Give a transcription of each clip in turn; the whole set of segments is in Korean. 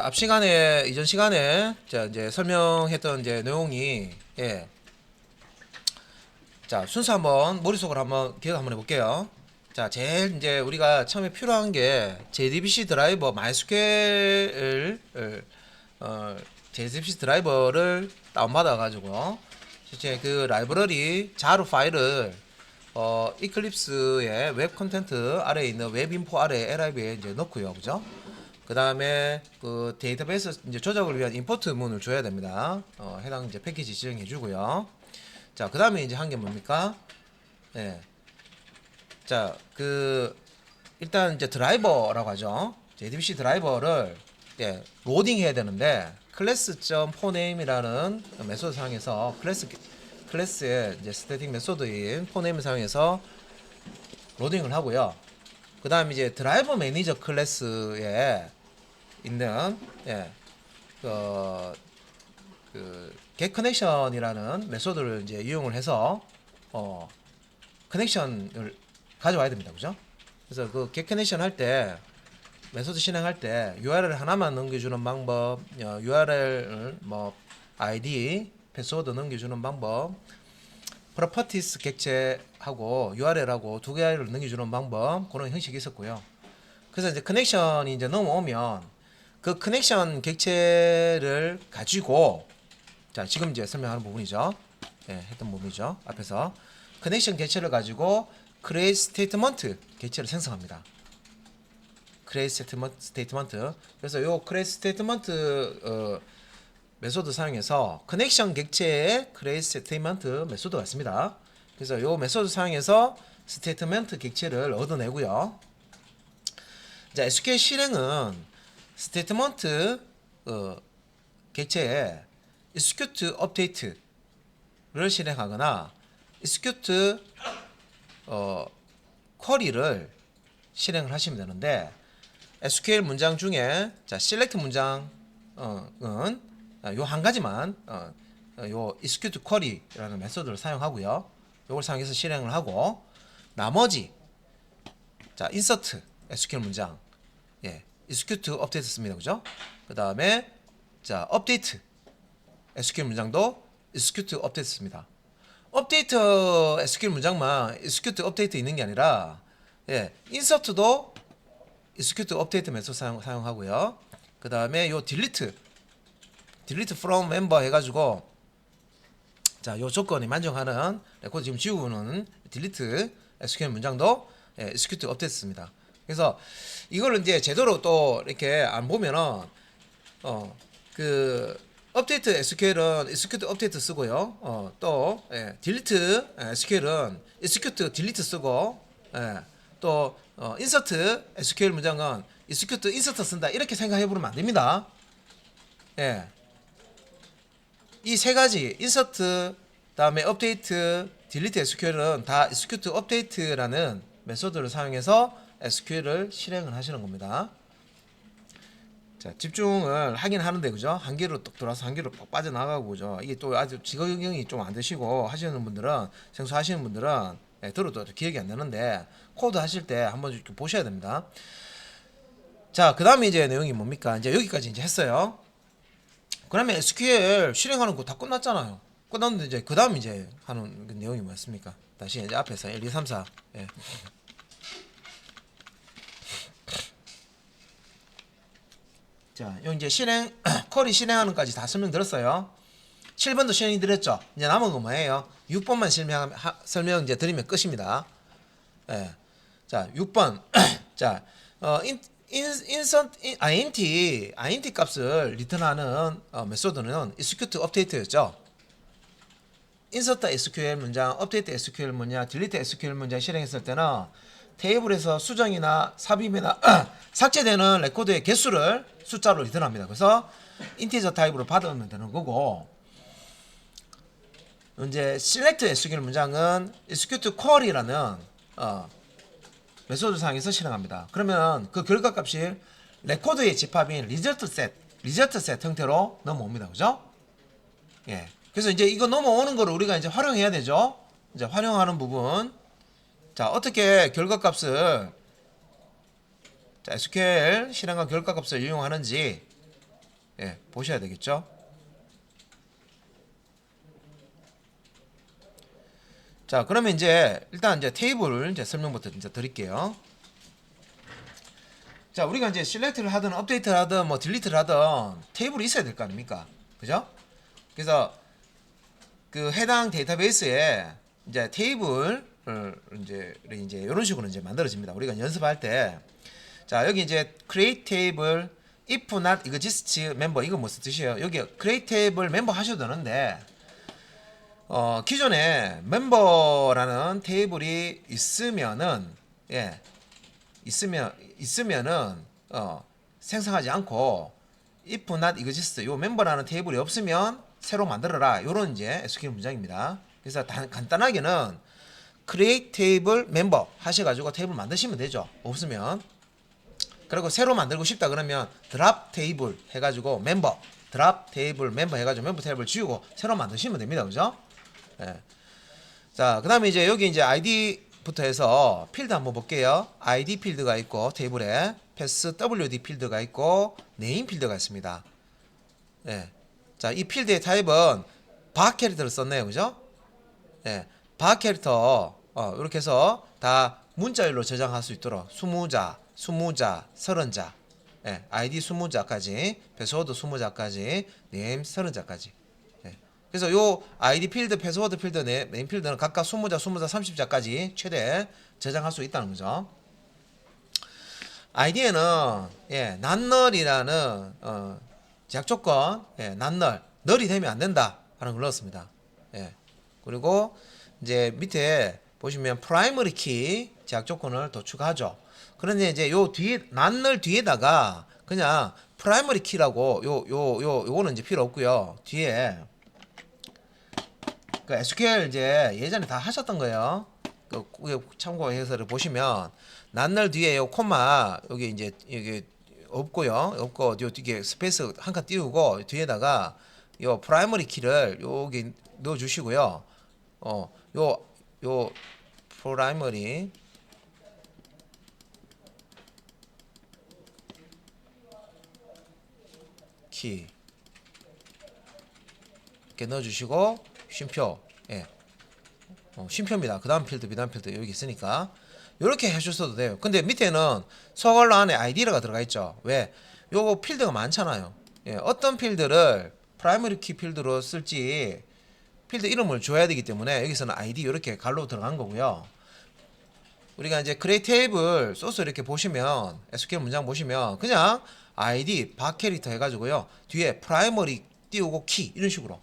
앞 시간에 이전 시간에 자 이제 설명했던 이제 내용이 자 순서 한번 머릿속으로 한번 기억 한번 해볼게요. 자 제일 이제 우리가 처음에 필요한 게 JDBC 드라이버 MySQL JDBC 드라이버를 다운받아 가지고 이제 그 라이브러리 자루 파일을 이클립스의 웹 콘텐트 아래에 있는 웹 인포 아래 LIV에 이제 넣고요, 그죠? 그 다음에 그 데이터베이스 이제 조작을 위한 임포트 문을 줘야 됩니다. 해당 이제 패키지 지정해 주고요. 자, 그 다음에 이제 한 게 뭡니까? 예. 자, 일단 이제 드라이버라고 하죠. JDBC 드라이버를 로딩 해야 되는데 class.foname이라는 메소드 사용해서 클래스의 이제 스태틱 메소드인 포네임을 사용해서 로딩을 하고요. 그 다음에 이제 드라이버 매니저 클래스에 있는 get 커넥션이라는 메소드를 이제 이용을 해서 커넥션을 가져와야 됩니다, 그죠? 그래서 그 get 커넥션 할 때 메소드 실행할 때 URL 하나만 넘겨주는 방법, URL 뭐 ID, 패스워드 넘겨주는 방법, 프로퍼티스 객체하고 URL하고 두 개를 넘겨주는 방법, 그런 형식이 있었고요. 그래서 이제 커넥션이 이제 넘어오면 그 커넥션 객체를 가지고 자 지금 이제 설명하는 부분이죠. 했던 부분이죠. 앞에서 커넥션 객체를 가지고 create statement 객체를 생성합니다. create statement. 그래서 요 create statement 메소드 사용해서 커넥션 객체의 create statement 메소드가 있습니다. 그래서 요 메소드 사용해서 statement 객체를 얻어내고요. 자, SQL 실행은 statement 객체에 execute update를 실행하거나 execute query를 실행을 하시면 되는데 SQL 문장 중에 자 select 문장은 요 한 가지만 요 execute query라는 메소드를 사용하고요. 요걸 사용해서 실행을 하고 나머지 자 insert SQL 문장 execute update 씁니다, 그죠? 그 다음에 자 update SQL 문장도 execute update 씁니다. update SQL 문장만 execute update 있는 게 아니라 insert도 execute update 메소드 사용하고요. 그 다음에 요 delete from member 해가지고 자 요 조건이 만족하는 레코드 지금 지우는 delete SQL 문장도 execute update 씁니다. 그래서 이걸 이제 제대로 또 이렇게 안 보면은 그 업데이트 SQL은 execute update 쓰고요. 또 delete SQL은 execute delete 쓰고 또 insert SQL 문장은 execute insert 쓴다 이렇게 생각해 보면 안 됩니다. 이 세 가지 insert 다음에 update, delete SQL은 다 execute update라는 메소드를 사용해서 SQL을 실행을 하시는 겁니다. 자, 집중을 하긴 하는데 그죠? 한 개로 뚝 돌아서 한 개로 빡 빠져나가고 그죠? 이게 또 아주 지각경이 좀 안 되시고 하시는 분들은 생소하시는 분들은 들어도 기억이 안 나는데 코드 하실 때 한번 좀 보셔야 됩니다. 자, 그 다음에 이제 내용이 뭡니까? 이제 여기까지 이제 했어요. 그러면 SQL 실행하는 거 다 끝났잖아요. 끝났는데 이제 그 다음 이제 하는 그 내용이 뭐였습니까? 다시 이제 앞에서 1, 2, 3, 4. 자, 요 이제 실행 쿼리 실행하는 까지 다 설명드렸어요. 7번도 실행 드렸죠. 이제 남은 거 뭐예요? 6번만 설명 이제 드리면 끝입니다. 자, 6번. 자, int 값을 리턴하는 메소드는 execute update였죠. insert SQL 문장, update SQL 문장, delete SQL 문장 실행했을 때는 테이블에서 수정이나 삽입이나 삭제되는 레코드의 개수를 숫자로 리턴합니다. 그래서 인티저 타입으로 받으면 되는 거고 이제 select SQL 문장은 execute query라는 메소드 사용해서 실행합니다. 그러면 그 결과 값이 레코드의 집합인 result set 형태로 넘어옵니다. 그죠? 그래서 이제 이거 넘어오는 거를 우리가 이제 활용해야 되죠. 이제 활용하는 부분. 자, 어떻게 결과값을 자, SQL 실행한 결과값을 이용하는지 예, 보셔야 되겠죠. 자, 그러면 이제 일단 이제 테이블 이제 설명부터 이제 드릴게요. 자, 우리가 이제 셀렉트를 하든 업데이트를 하든 뭐 딜리트를 하든 테이블이 있어야 될 거 아닙니까? 그죠? 그래서 그 해당 데이터베이스에 이제 테이블을 이제 이런 식으로 이제 만들어집니다. 우리가 연습할 때, 자, 여기 이제 create table if not exist member, 이거 무슨 뜻이에요? 여기 create table member 하셔도 되는데, 기존에 멤버라는 테이블이 있으면은, 예, 있으면은 생성하지 않고 if not exist, 요 멤버라는 테이블이 없으면 새로 만들어라, 요런 이제 SQL 문장입니다. 그래서 간단하게는 create table member 하셔가지고 테이블 만드시면 되죠. 없으면. 그리고 새로 만들고 싶다 그러면 drop table 해가지고 member, drop table member 해가지고 멤버 테이블 지우고 새로 만드시면 됩니다. 그죠? 예. 자, 그 다음에 이제 여기 이제 ID부터 해서 필드 한번 볼게요. ID 필드가 있고, 테이블에 패스 WD 필드가 있고, 네임 필드가 있습니다. 예. 자, 이 필드의 타입은 바 캐릭터를 썼네요. 그죠? 예. 바 캐릭터, 이렇게 해서 다 문자열로 저장할 수 있도록 20자, 20자, 30자, 예. ID 20자까지, 패스워드 20자까지, 네임 30자까지. 그래서 요 ID 필드, 패스워드 필드, 네임 필드는 각각 20자, 20자, 30자까지 최대 저장할 수 있다는 거죠. ID에는 예, 난널이라는 제약 조건, 예, 난널, 널이 되면 안 된다 하는 걸 넣었습니다. 예. 그리고 이제 밑에 보시면 프라이머리 키 제약 조건을 더 추가하죠. 그런데 이제 요 뒤에 난널 뒤에다가 그냥 프라이머리 키라고 요거는 이제 필요 없고요. 뒤에 그 SQL 이제 예전에 다 하셨던 거예요. 그 참고해서 보시면 난널 뒤에 요 코마 여기 이제 이게 없고요. 없고 요 뒤에 스페이스 한 칸 띄우고 뒤에다가 요 프라이머리 키를 여기 넣어 주시고요. 요 프라이머리 키 이렇게 넣어 주시고 쉼표, 예, 쉼표입니다. 그 다음 필드, 그 다음 필드 여기 있으니까 이렇게 해주셔도 돼요. 근데 밑에는 소괄로 안에 ID가 들어가 있죠. 왜? 요거 필드가 많잖아요. 예, 어떤 필드를 프라이머리 키 필드로 쓸지 필드 이름을 줘야 되기 때문에 여기서는 ID 이렇게 갈로 들어간 거고요. 우리가 이제 create table 소스 이렇게 보시면 SQL 문장 보시면 그냥 ID 바 캐릭터 해가지고요. 뒤에 프라이머리 띄우고 키 이런 식으로,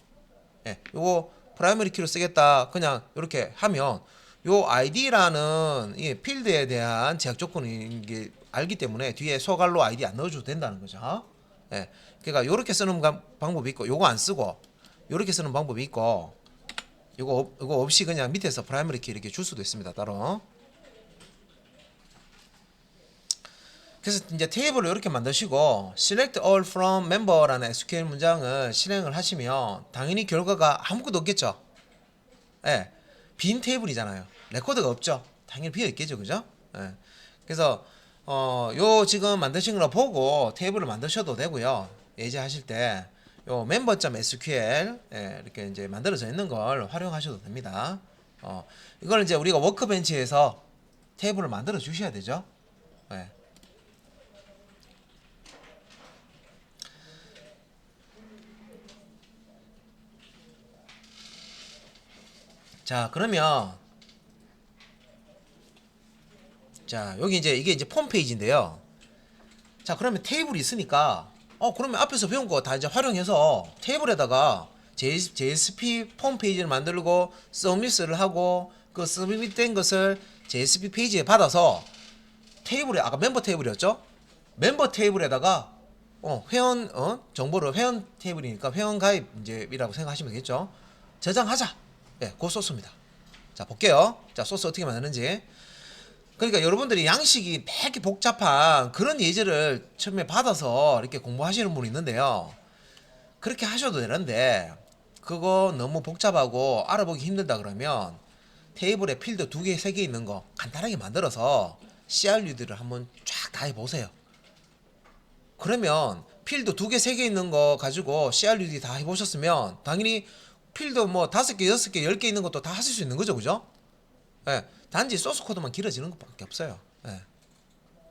예, 요거 프라이머리 키로 쓰겠다 그냥 이렇게 하면 요 ID라는 이 필드에 대한 제약 조건이 게 알기 때문에 뒤에 소갈로 ID 안 넣어줘도 된다는 거죠. 예, 그러니까 요렇게 쓰는 방법이 있고 요거 안 쓰고 요렇게 쓰는 방법이 있고 요거 없이 그냥 밑에서 프라이머리 키 이렇게 줄 수도 있습니다. 따로. 그래서 이제 테이블을 이렇게 만드시고 select all from member라는 SQL 문장을 실행을 하시면 당연히 결과가 아무것도 없겠죠. 예, 빈 테이블이잖아요. 레코드가 없죠. 당연히 비어 있겠죠, 그죠? 예. 그래서 요 지금 만드신 거 보고 테이블을 만드셔도 되고요. 예제하실 때 요 member.sql, 예, 이렇게 이제 만들어져 있는 걸 활용하셔도 됩니다. 이걸 이제 우리가 워크벤치에서 테이블을 만들어 주셔야 되죠. 예. 자, 그러면 자, 여기 이게 이제 폼 페이지인데요. 자, 그러면 테이블이 있으니까 그러면 앞에서 배운 거 다 이제 활용해서 테이블에다가 JSP 폼 페이지를 만들고 서비스를 하고 그 서밋된 것을 JSP 페이지에 받아서 테이블에 아까 멤버 테이블이었죠? 멤버 테이블에다가 회원 정보를 회원 테이블이니까 회원 가입 이제이라고 생각하시면 되겠죠? 저장하자. 예, 그 소스입니다. 자, 볼게요. 자, 소스 어떻게 만드는지. 그러니까 여러분들이 양식이 되게 복잡한 그런 예제를 처음에 받아서 이렇게 공부하시는 분이 있는데요. 그렇게 하셔도 되는데 그거 너무 복잡하고 알아보기 힘들다 그러면 테이블에 필드 2개, 3개 있는 거 간단하게 만들어서 CRUD를 한번 쫙 다 해보세요. 그러면 필드 2개, 3개 있는 거 가지고 CRUD 다 해보셨으면 당연히 필드 뭐 5개, 6개, 10개 있는 것도 다 하실 수 있는 거죠, 그죠? 예, 단지 소스 코드만 길어지는 것밖에 없어요. 예.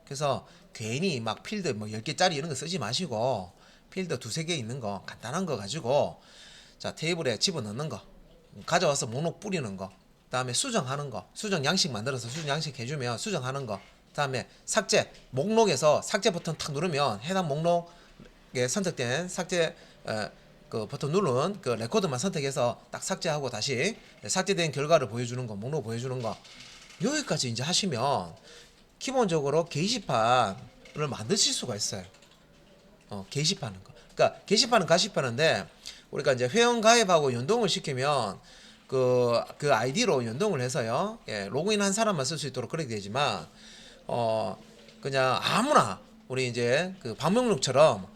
그래서 괜히 막 필드 뭐 10개짜리 이런 거 쓰지 마시고 필드 2, 3개 있는 거 간단한 거 가지고 자 테이블에 집어넣는 거 가져와서 목록 뿌리는 거 다음에 수정하는 거 수정 양식 만들어서 수정 양식 해주면 수정하는 거 다음에 삭제 목록에서 삭제 버튼 탁 누르면 해당 목록에 선택된 삭제 그 버튼 누른 그 레코드만 선택해서 딱 삭제하고 다시 삭제된 결과를 보여주는 거 목록 보여주는 거 여기까지 이제 하시면 기본적으로 게시판을 만드실 수가 있어요. 게시판은 거. 그러니까 게시판은 가시판인데 우리가 이제 회원 가입하고 연동을 시키면 그 아이디로 연동을 해서요. 예, 로그인 한 사람만 쓸 수 있도록 그렇게 되지만 그냥 아무나 우리 이제 그 방명록처럼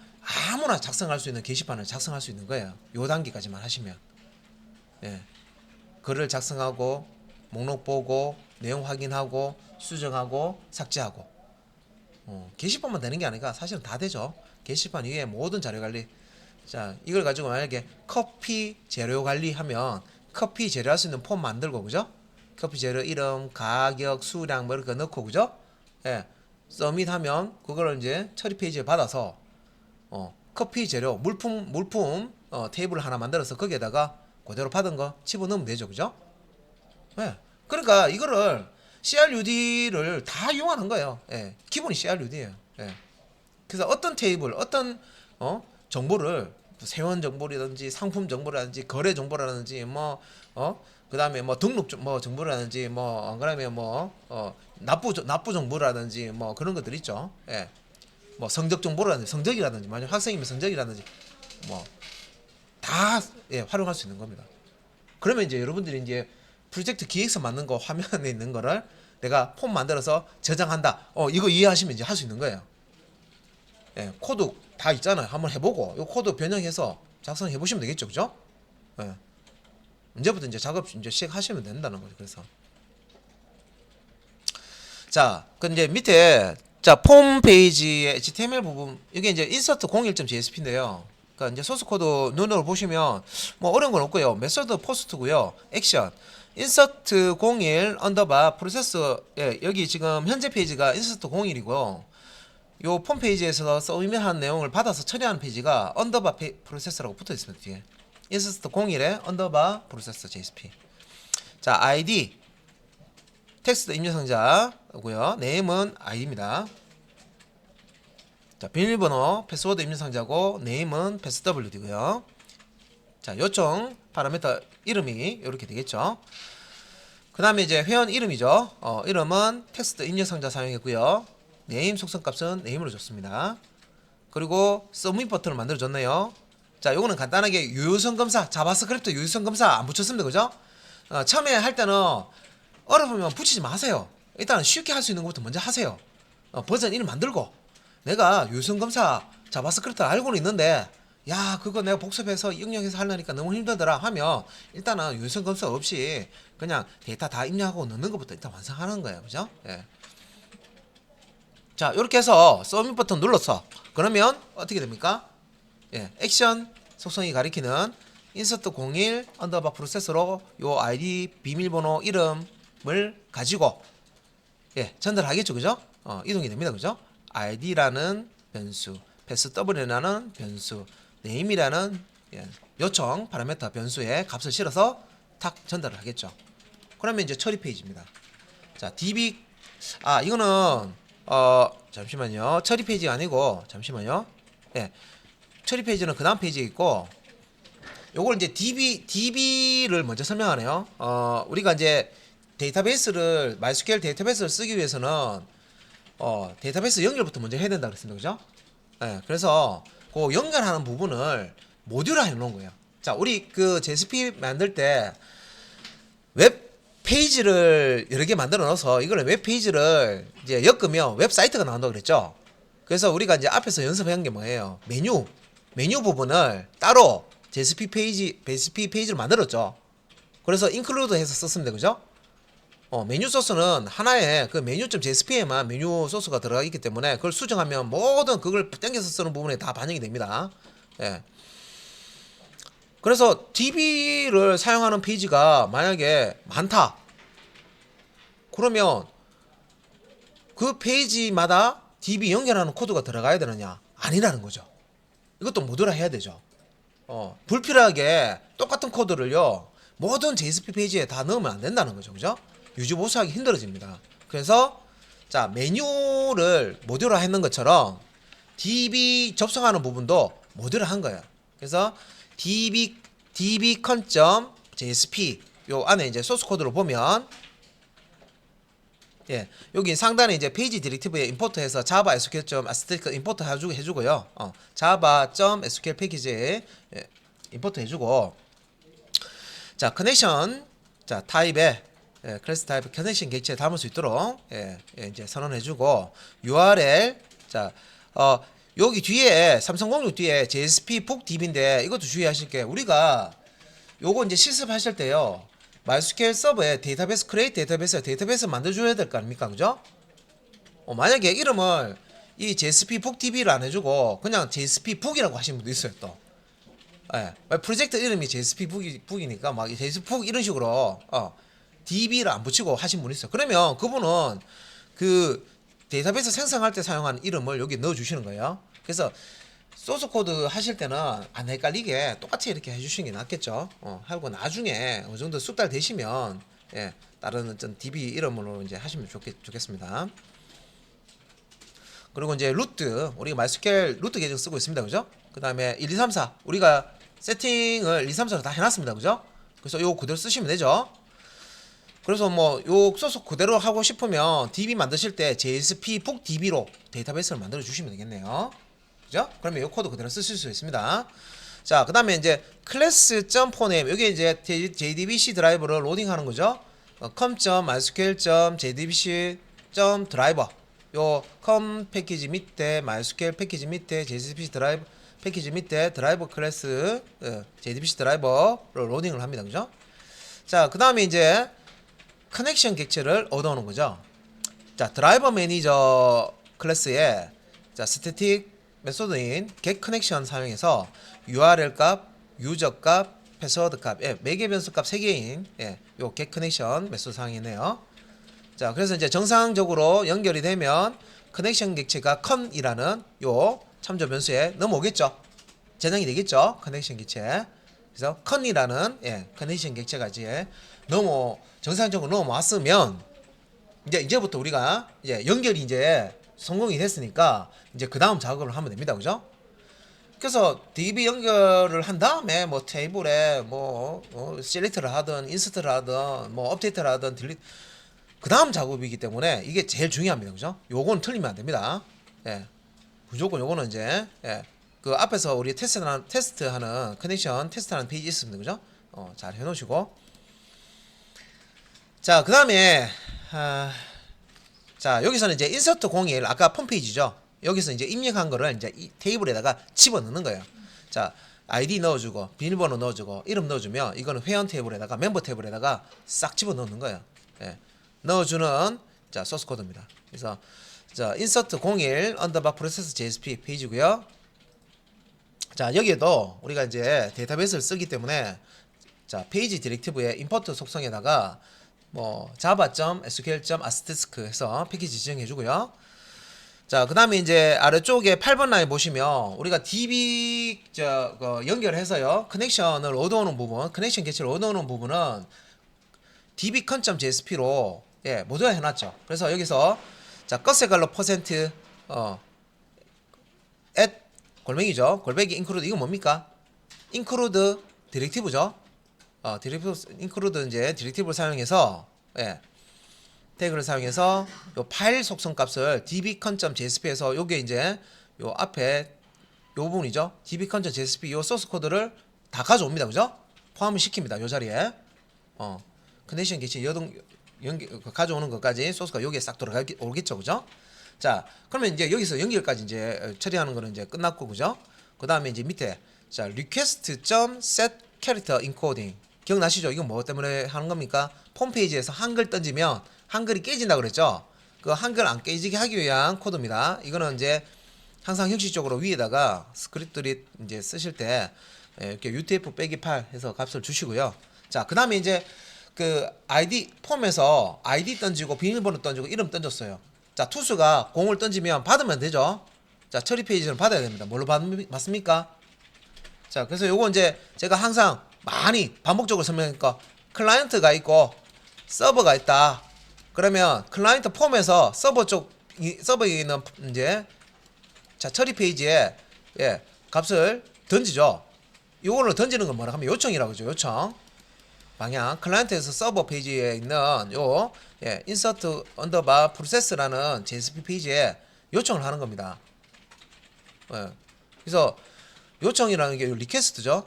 아무나 작성할 수 있는 게시판을 작성할 수 있는 거예요. 요 단계까지만 하시면. 예. 글을 작성하고 목록 보고 내용 확인하고 수정하고 삭제하고 게시판만 되는 게 아니라 사실은 다 되죠. 게시판 이외에 모든 자료 관리. 자, 이걸 가지고 만약에 커피 재료 관리하면 커피 재료할 수 있는 폼 만들고 그죠? 커피 재료 이름, 가격, 수량 뭐 이렇게 넣고 그죠? 예. 서밋하면 그걸 이제 처리 페이지에 받아서 커피 재료 물품 테이블 하나 만들어서 거기에다가 그대로 받은 거 집어넣으면 되죠. 그죠? 예. 그러니까 이거를 CRUD를 다 이용하는 거예요. 예. 기본이 CRUD예요. 예. 그래서 어떤 테이블, 어떤 정보를 세원 정보라든지 상품 정보라든지 거래 정보라든지 그다음에 뭐 등록 뭐 정보라든지 뭐 안 그러면 납부 정보라든지 뭐 그런 것들 있죠. 예. 뭐 성적 정보라든지 성적이라든지 만약 학생이면 성적이라든지 뭐 다 예, 활용할 수 있는 겁니다. 그러면 이제 여러분들이 이제 프로젝트 기획서 만든 거 화면에 있는 거를 내가 폼 만들어서 저장한다. 이거 이해하시면 이제 할 수 있는 거예요. 예, 코드 다 있잖아요. 한번 해보고 이 코드 변형해서 작성해 보시면 되겠죠, 그죠? 예. 이제부터 이제 작업 이제 시작하시면 된다는 거죠. 그래서 자, 그 이제 밑에 자 폼 페이지의 HTML 부분 이게 이제 insert 01.jsp인데요. 그러니까 이제 소스 코드 눈으로 보시면 뭐 어려운 건 없고요. 메소드 포스트고요. 액션 insert 01 언더바 프로세스 예, 여기 지금 현재 페이지가 insert 01이고요. 요 폼 페이지에서 서비스한 내용을 받아서 처리하는 페이지가 언더바 프로세서라고 붙어 있습니다. 뒤에 insert 01에 언더바 프로세서 JSP. 자, ID 텍스트 입력상자고요. 네임은 ID입니다. 자, 비밀번호 패스워드 입력상자고 네임은 passwd고요. 자, 요청 파라미터 이름이 이렇게 되겠죠. 그 다음에 이제 회원 이름이죠. 이름은 텍스트 입력상자 사용했고요. 네임 속성값은 네임으로 줬습니다. 그리고 서밋 버튼을 만들어줬네요. 자, 요거는 간단하게 유효성 검사, 자바스크립트 유효성 검사 안 붙였습니다. 그죠? 처음에 할 때는 어려우면 붙이지 마세요. 일단 쉽게 할 수 있는 것부터 먼저 하세요. 버전 1 만들고 내가 유효성 검사 자바스크립트 알고는 있는데 야 그거 내가 복습해서 입력해서 하려니까 너무 힘들더라 하면 일단은 유효성 검사 없이 그냥 데이터 다 입력하고 넣는 것부터 일단 완성하는 거예요. 그죠? 예. 자, 이렇게 해서 서밋 버튼 눌렀어. 그러면 어떻게 됩니까? 예, 액션 속성이 가리키는 insert 01 언더바 프로세서로 요 아이디 비밀번호 이름을 가지고 예, 전달하겠죠. 그죠? 이동이 됩니다. 그죠? id라는 변수, passw라는 변수, name이라는 예, 요청 파라미터 변수에 값을 실어서 탁 전달을 하겠죠. 그러면 이제 처리 페이지입니다. 자, db 이거는 잠시만요. 처리 페이지가 아니고 잠시만요. 예. 처리 페이지는 그 다음 페이지에 있고 요걸 이제 DB를 먼저 설명하네요. 우리가 이제 데이터베이스를 MySQL 데이터베이스를 쓰기 위해서는 데이터베이스 연결부터 먼저 해야 된다 그랬습니다. 그죠? 예. 그래서 그 연결하는 부분을 모듈화 해 놓은 거예요. 자, 우리 그 JSP 만들 때 웹 페이지를 여러 개 만들어 넣어서 이걸 웹 페이지를 이제 엮으면 웹사이트가 나온다고 그랬죠. 그래서 우리가 이제 앞에서 연습한 게 뭐예요? 메뉴 부분을 따로 JSP 페이지를 만들었죠. 그래서 include 해서 썼습니다. 그죠? 메뉴 소스는 하나의 그 메뉴.jsp에만 메뉴 소스가 들어가 있기 때문에 그걸 수정하면 모든 그걸 땡겨서 쓰는 부분에 다 반영이 됩니다. 예. 그래서 DB를 사용하는 페이지가 만약에 많다. 그러면 그 페이지마다 DB 연결하는 코드가 들어가야 되느냐? 아니라는 거죠. 이것도 모두라 해야 되죠. 불필요하게 똑같은 코드를요 모든 JSP 페이지에 다 넣으면 안 된다는 거죠. 그죠? 유지 보수하기 힘들어집니다. 그래서 자 메뉴를 모듈화 했는 것처럼 DB 접속하는 부분도 모듈화 한 거예요. 그래서 dbcon.jsp 요 안에 이제 소스 코드로 보면 예, 여기 상단에 이제 페이지 디렉티브에 임포트해서 java sql.asterisk 임포트 해주고요. java.sql 패키지에 임포트 해주고 자 커넥션 자 타입에 클래스 타입 커넥션 객체에 담을 수 있도록 이제 선언해주고 URL 자 여기 뒤에 삼성공유 뒤에 JSP 북 DB인데 이것도 주의하실 게 우리가 요거 이제 실습하실 때요. MySQL 서버에 데이터베이스 데이터베이스 만들어줘야 될 거 아닙니까? 그죠? 만약에 이름을 이 JSP 북 DB를 안 해주고 그냥 JSP 북이라고 하시는 분도 있어요 또. 프로젝트 이름이 JSP 북이니까 막 JSP 북 이런 식으로 DB를 안 붙이고 하신 분이 있어요. 그러면 그분은 그 데이터베이스 생성할 때 사용한 이름을 여기 넣어주시는 거예요. 그래서 소스 코드 하실 때는 안 헷갈리게 똑같이 이렇게 해주시는 게 낫겠죠. 하고 나중에 어느 정도 숙달 되시면 다른 어떤 DB 이름으로 이제 하시면 좋겠습니다. 그리고 이제 루트 우리가 MySQL 루트 계정 쓰고 있습니다. 그죠? 그 다음에 1, 2, 3, 4 우리가 세팅을 1, 2, 3, 4로 다 해놨습니다. 그죠? 그래서 요거 그대로 쓰시면 되죠. 그래서 뭐 요 소스 그대로 하고 싶으면 DB 만드실 때 JSP 북 DB로 데이터베이스를 만들어 주시면 되겠네요. 그죠? 그러면 요 코드 그대로 쓰실 수 있습니다. 자, 그 다음에 이제 class.phoname 여기 이제 JDBC 드라이버를 로딩하는 거죠. com.mysql.jdbc.driver 요 com 패키지 밑에 MySQL 패키지 밑에 JDBC 드라이버 패키지 밑에 드라이버 클래스 JDBC 드라이버를 로딩을 합니다. 그죠? 자, 그 다음에 이제 커넥션 객체를 얻어오는 거죠. 자, 드라이버 매니저 클래스에 자, 스태틱 메소드인 get 커넥션 사용해서 URL 값, 유저 값, 패스워드 값, 매개 변수 값 3개인 요 get 커넥션 메소드 사용이네요. 자, 그래서 이제 정상적으로 연결이 되면 커넥션 객체가 con이라는 요 참조 변수에 넘어오겠죠. 저장이 되겠죠. 커넥션 객체. 그래서 con이라는 커넥션 객체가 이제 정상적으로 넘어왔으면 이제부터 우리가 이제 연결이 이제 성공이 됐으니까 이제 그 다음 작업을 하면 됩니다. 그죠? 그래서 DB 연결을 한 다음에 뭐 테이블에 뭐 셀렉트를 하든 인서트를 하든 뭐 업데이트를 하든 딜리트 그 다음 작업이기 때문에 이게 제일 중요합니다. 그죠? 요건 틀리면 안 됩니다. 무조건 요거는 이제 그 앞에서 우리 테스트하는 커넥션 테스트하는 페이지 있습니다. 그죠? 잘 해놓으시고 자, 그 다음에 자, 여기서는 이제 인서트 01 아까 홈페이지죠. 여기서 이제 입력한 거를 이제 이 테이블에다가 집어넣는 거예요. 자, 아이디 넣어주고 비밀번호 넣어주고 이름 넣어주면 이거는 회원 테이블에다가 멤버 테이블에다가 싹 집어넣는 거예요. 넣어주는 자 소스 코드입니다. 그래서 자 인서트 01 언더바 프로세스 JSP 페이지고요. 자, 여기에도 우리가 이제 데이터베이스를 쓰기 때문에 자 페이지 디렉티브의 임포트 속성에다가 뭐 java.sql.asterisk 해서 패키지 지정해 주고요. 자, 그 다음에 이제 아래쪽에 8번 라인 보시면 우리가 DB 연결해서요 커넥션을 얻어오는 부분, 커넥션 개체를 얻어오는 부분은 dbcon.jsp로 모두가 해놨죠. 그래서 여기서 자 껐세갈로 퍼센트 at 골뱅이죠. 골뱅이 include 이거 뭡니까? include 디렉티브죠. include 이제 디렉티브를 사용해서 태그를 사용해서 요 파일 속성 값을 dbcon.jsp에서 요게 이제 요 앞에 요 부분이죠. dbcon.jsp 요 소스 코드를 다 가져옵니다. 그죠? 포함을 시킵니다. 요 자리에 커넥션 개체 가져오는 것까지 소스가 여기에 싹 돌아오겠죠. 그죠? 자, 그러면 이제 여기서 연결까지 이제 처리하는 거는 이제 끝났고, 그죠? 그 다음에 이제 밑에 자 request.set character encoding 기억나시죠? 이건 뭐 때문에 하는 겁니까? 홈페이지에서 한글 던지면 한글이 깨진다 그랬죠? 그 한글 안 깨지게 하기 위한 코드입니다. 이거는 이제 항상 형식적으로 위에다가 스크립트를 이제 쓰실 때 이렇게 UTF-8 해서 값을 주시고요. 자, 그 다음에 이제 그 아이디 폼에서 아이디 던지고 비밀번호 던지고 이름 던졌어요. 자, 투수가 공을 던지면 받으면 되죠. 자, 처리 페이지는 받아야 됩니다. 뭘로 받습니까? 자, 그래서 요거 이제 제가 항상 많이 반복적으로 설명하니까 클라이언트가 있고 서버가 있다. 그러면 클라이언트 폼에서 서버 쪽 서버에 있는 이제 자, 처리 페이지에 값을 던지죠. 요거를 던지는 건 뭐라 하면 요청이라고 하죠. 요청 방향 클라이언트에서 서버 페이지에 있는 요 insert underbar process라는 JSP 페이지에 요청을 하는 겁니다. 그래서 요청이라는 게 리퀘스트죠.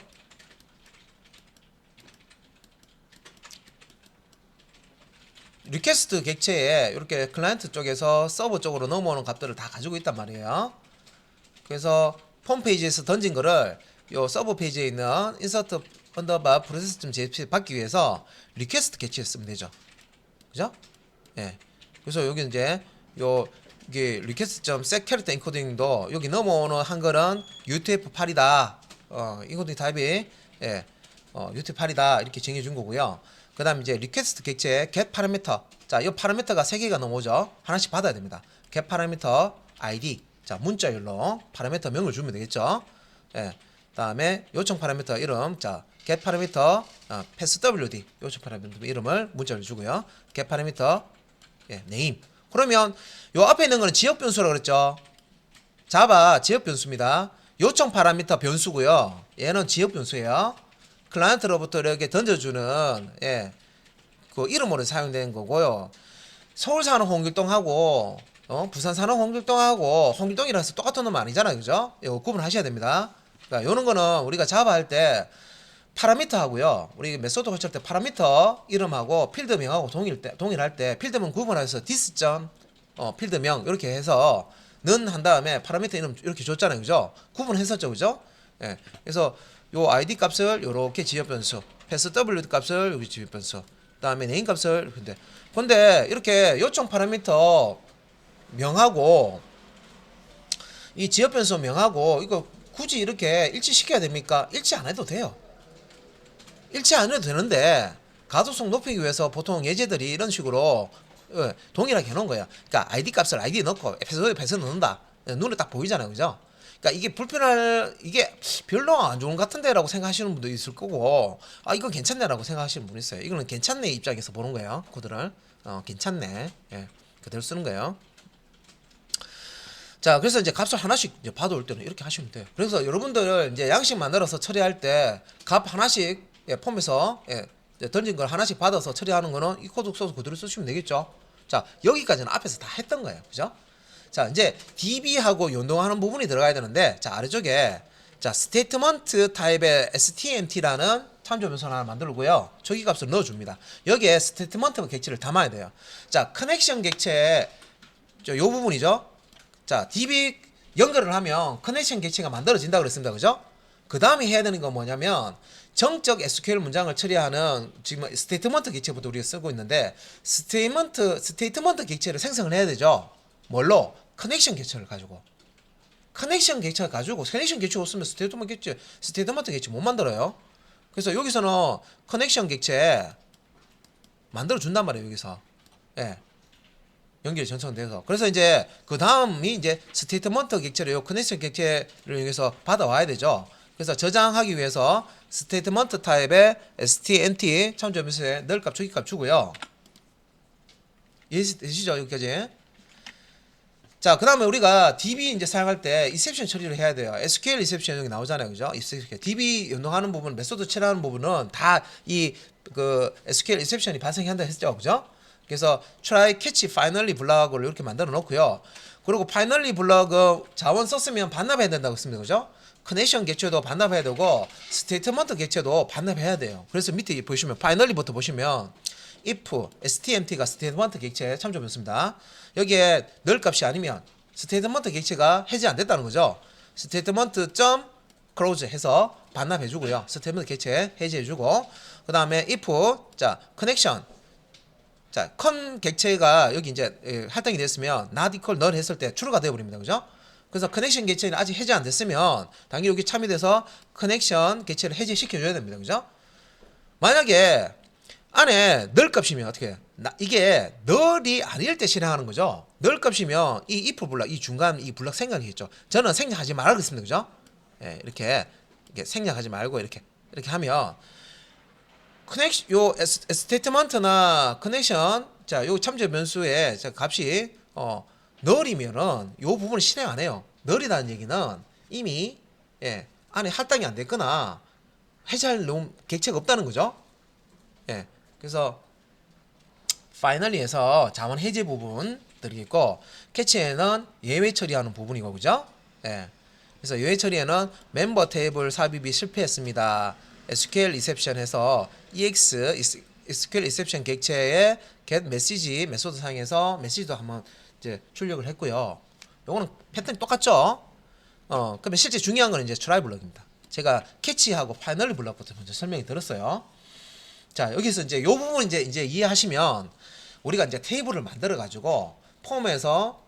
리퀘스트 객체에 이렇게 클라이언트 쪽에서 서버 쪽으로 넘어오는 값들을 다 가지고 있단 말이에요. 그래서 폼 페이지에서 던진 거를 요 서버 페이지에 있는 insert underbar process.jpg 받기 위해서 리퀘스트 객체에 쓰면 되죠. 그죠? 예. 그래서 여기 이제 이게 request.set character encoding도 여기 넘어오는 한글은 UTF-8이다. 인코딩 타입이 UTF-8이다. 이렇게 정해 준 거고요. 그다음 이제 request 객체 get parameter. 자, 이 파라미터가 3개가 넘어오죠. 하나씩 받아야 됩니다. get parameter id. 자, 문자열로 파라미터 명을 주면 되겠죠. 예. 다음에 요청 파라미터 이름. 자, get parameter passwd. 요청 파라미터 이름을 문자로 주고요. get parameter name. 그러면 요 앞에 있는 거는 지역 변수라고 그랬죠. 자바 지역 변수입니다. 요청 파라미터 변수고요. 얘는 지역 변수예요. 클라이언트로부터 이렇게 던져주는 그 이름으로 사용되는 거고요. 서울 사는 홍길동하고 부산 사는 홍길동하고 홍길동이라서 똑같은 놈 아니잖아요, 그죠? 이거 구분하셔야 됩니다. 그러니까 요런 거는 우리가 자바 할 때 파라미터 하고요. 우리 메소드 설치할 때 파라미터 이름하고 필드명하고 동일할 때 필드명 구분해서 this 필드명 이렇게 해서 는 한 다음에 파라미터 이름 이렇게 줬잖아요, 그죠? 구분했었죠, 그죠? 예. 그래서 요 id 값을 요렇게 지역 변수, passwd 값을 여기 지역 변수, 그다음에 name 값을 근데 이렇게 요청 파라미터 명하고 이 지역 변수 명하고 이거 굳이 이렇게 일치시켜야 됩니까? 일치 안 해도 돼요. 일치 안 해도 되는데 가독성 높이기 위해서 보통 예제들이 이런 식으로 동일하게 해놓은 거예요. 그러니까 아이디 값을 아이디에 넣고 패스 넣는다. 눈에 딱 보이잖아요, 그죠? 그러니까 이게 별로 안 좋은 것 같은데라고 생각하시는 분도 있을 거고, 아 이거 괜찮네라고 생각하시는 분 있어요. 이거는 괜찮네 입장에서 보는 거예요. 코드를 괜찮네, 그대로 쓰는 거예요. 자, 그래서 이제 값을 하나씩 이제 받아올 때는 이렇게 하시면 돼요. 그래서 여러분들 이제 양식 만들어서 처리할 때 값 하나씩 폼에서 던진 걸 하나씩 받아서 처리하는 거는 이 코드 써서 그대로 쓰시면 되겠죠. 자, 여기까지는 앞에서 다 했던 거예요, 그죠? 자, 이제 DB하고 연동하는 부분이 들어가야 되는데, 자, 아래쪽에 자 스테이트먼트 타입의 stmt라는 참조 변수 하나 만들고요. 초기 값을 넣어줍니다. 여기에 스테이트먼트 객체를 담아야 돼요. 자, 커넥션 객체 요 부분이죠. 자, DB 연결을 하면 커넥션 객체가 만들어진다 그랬습니다, 그죠? 그 다음에 해야 되는 건 뭐냐면 정적 SQL 문장을 처리하는 지금 스테이트먼트 객체부터 우리가 쓰고 있는데 스테이트먼트 객체를 생성을 해야 되죠. 뭘로? 커넥션 객체를 가지고. 커넥션 객체를 가지고 커넥션 객체 없으면 스테이트먼트 객체 못 만들어요. 그래서 여기서는 커넥션 객체 만들어 준단 말이에요, 여기서. 연결이 전송돼서. 그래서 이제 그 다음이 이제 스테이트먼트 객체를 요 커넥션 객체를 이용해서 받아와야 되죠. 그래서 저장하기 위해서 스테이트먼트 타입의 stmt 참조 변수에 넣을 값, 주기 값 주고요. 이해되시죠? 여기까지. 자, 그 다음에 우리가 DB 이제 사용할 때 exception 처리를 해야 돼요. SQL exception 여기 나오잖아요, 그죠? DB 연동하는 부분, 메소드 칠하는 부분은 다 이 그 SQL exception이 발생한다 했죠, 그죠? 그래서 try, catch, finally 블락을 이렇게 만들어 놓고요. 그리고 finally 블락은 자원 썼으면 반납해야 된다고 했습니다, 그죠? 커넥션 객체도 반납해야 되고 스테이트먼트 객체도 반납해야 돼요. 그래서 밑에 보시면 finally부터 보시면 if stmt가 스테이트먼트 객체 참조 변수입니다. 여기에 넣을 값이 아니면 스테이트먼트 객체가 해제 안 됐다는 거죠. 스테이트먼트 점 close 해서 반납해주고요. 스테이트먼트 객체 해제해주고 그 다음에 if 자 connection 자 con 객체가 여기 이제 할당이 됐으면 not equal null 했을 때 true가 되어버립니다. 그죠? 그래서 커넥션 객체는 아직 해제 안 됐으면 당연히 여기 참여돼서 커넥션 객체를 해제시켜줘야 됩니다. 그죠? 만약에 안에 null 값이면 어떻게 해요? 이게 null이 아닐 때 실행하는 거죠. null 값이면 이 if 블락 이 중간 이 블락 생략이겠죠. 저는 생략하지 말겠습니다. 그죠? 예, 이렇게 생략하지 말고 이렇게 하면 커넥션 요 스테이트먼트나 커넥션 자 요 참조 변수의 값이 null이면은 요 부분을 실행 안 해요. null이라는 얘기는 이미 안에 할당이 안 됐거나 해제할 놈 객체가 없다는 거죠. 예. 그래서 파이널리에서 자원 해제 부분들이 있고 캐치에는 예외 처리하는 부분이고 그죠? 예. 그래서 예외 처리에는 멤버 테이블 삽입이 실패했습니다. SQL 리셉션에서 EX SQL 리셉션 객체의 get 메시지 메소드 상에서 메시지도 한번 이제 출력을 했고요. 요거는 패턴이 똑같죠? 그러면 실제 중요한 건 이제 트라이 블럭입니다. 제가 캐치하고 파이널리 블럭부터 먼저 설명이 들었어요. 자, 여기서 이제 요 부분 이제 이해하시면 우리가 이제 테이블을 만들어 가지고 폼에서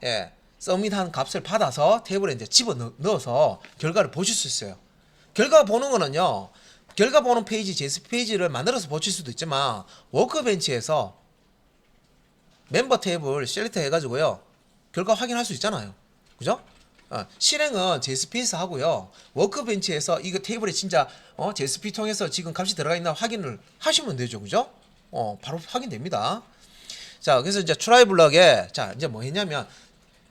서밋한 값을 받아서 테이블에 이제 집어 넣어서 결과를 보실 수 있어요. 결과 보는 거는요. 결과 보는 페이지, JSP 페이지를 만들어서 보실 수도 있지만 워크벤치에서 멤버 테이블 셀렉트 해가지고요. 결과 확인할 수 있잖아요. 그죠? 실행은 JSP에서 하고요. 워크벤치에서 이거 테이블에 진짜 JSP 통해서 지금 값이 들어가 있나 확인을 하시면 되죠. 그죠? 바로 확인됩니다. 자, 그래서 이제 트라이 블럭에 자, 이제 뭐 했냐면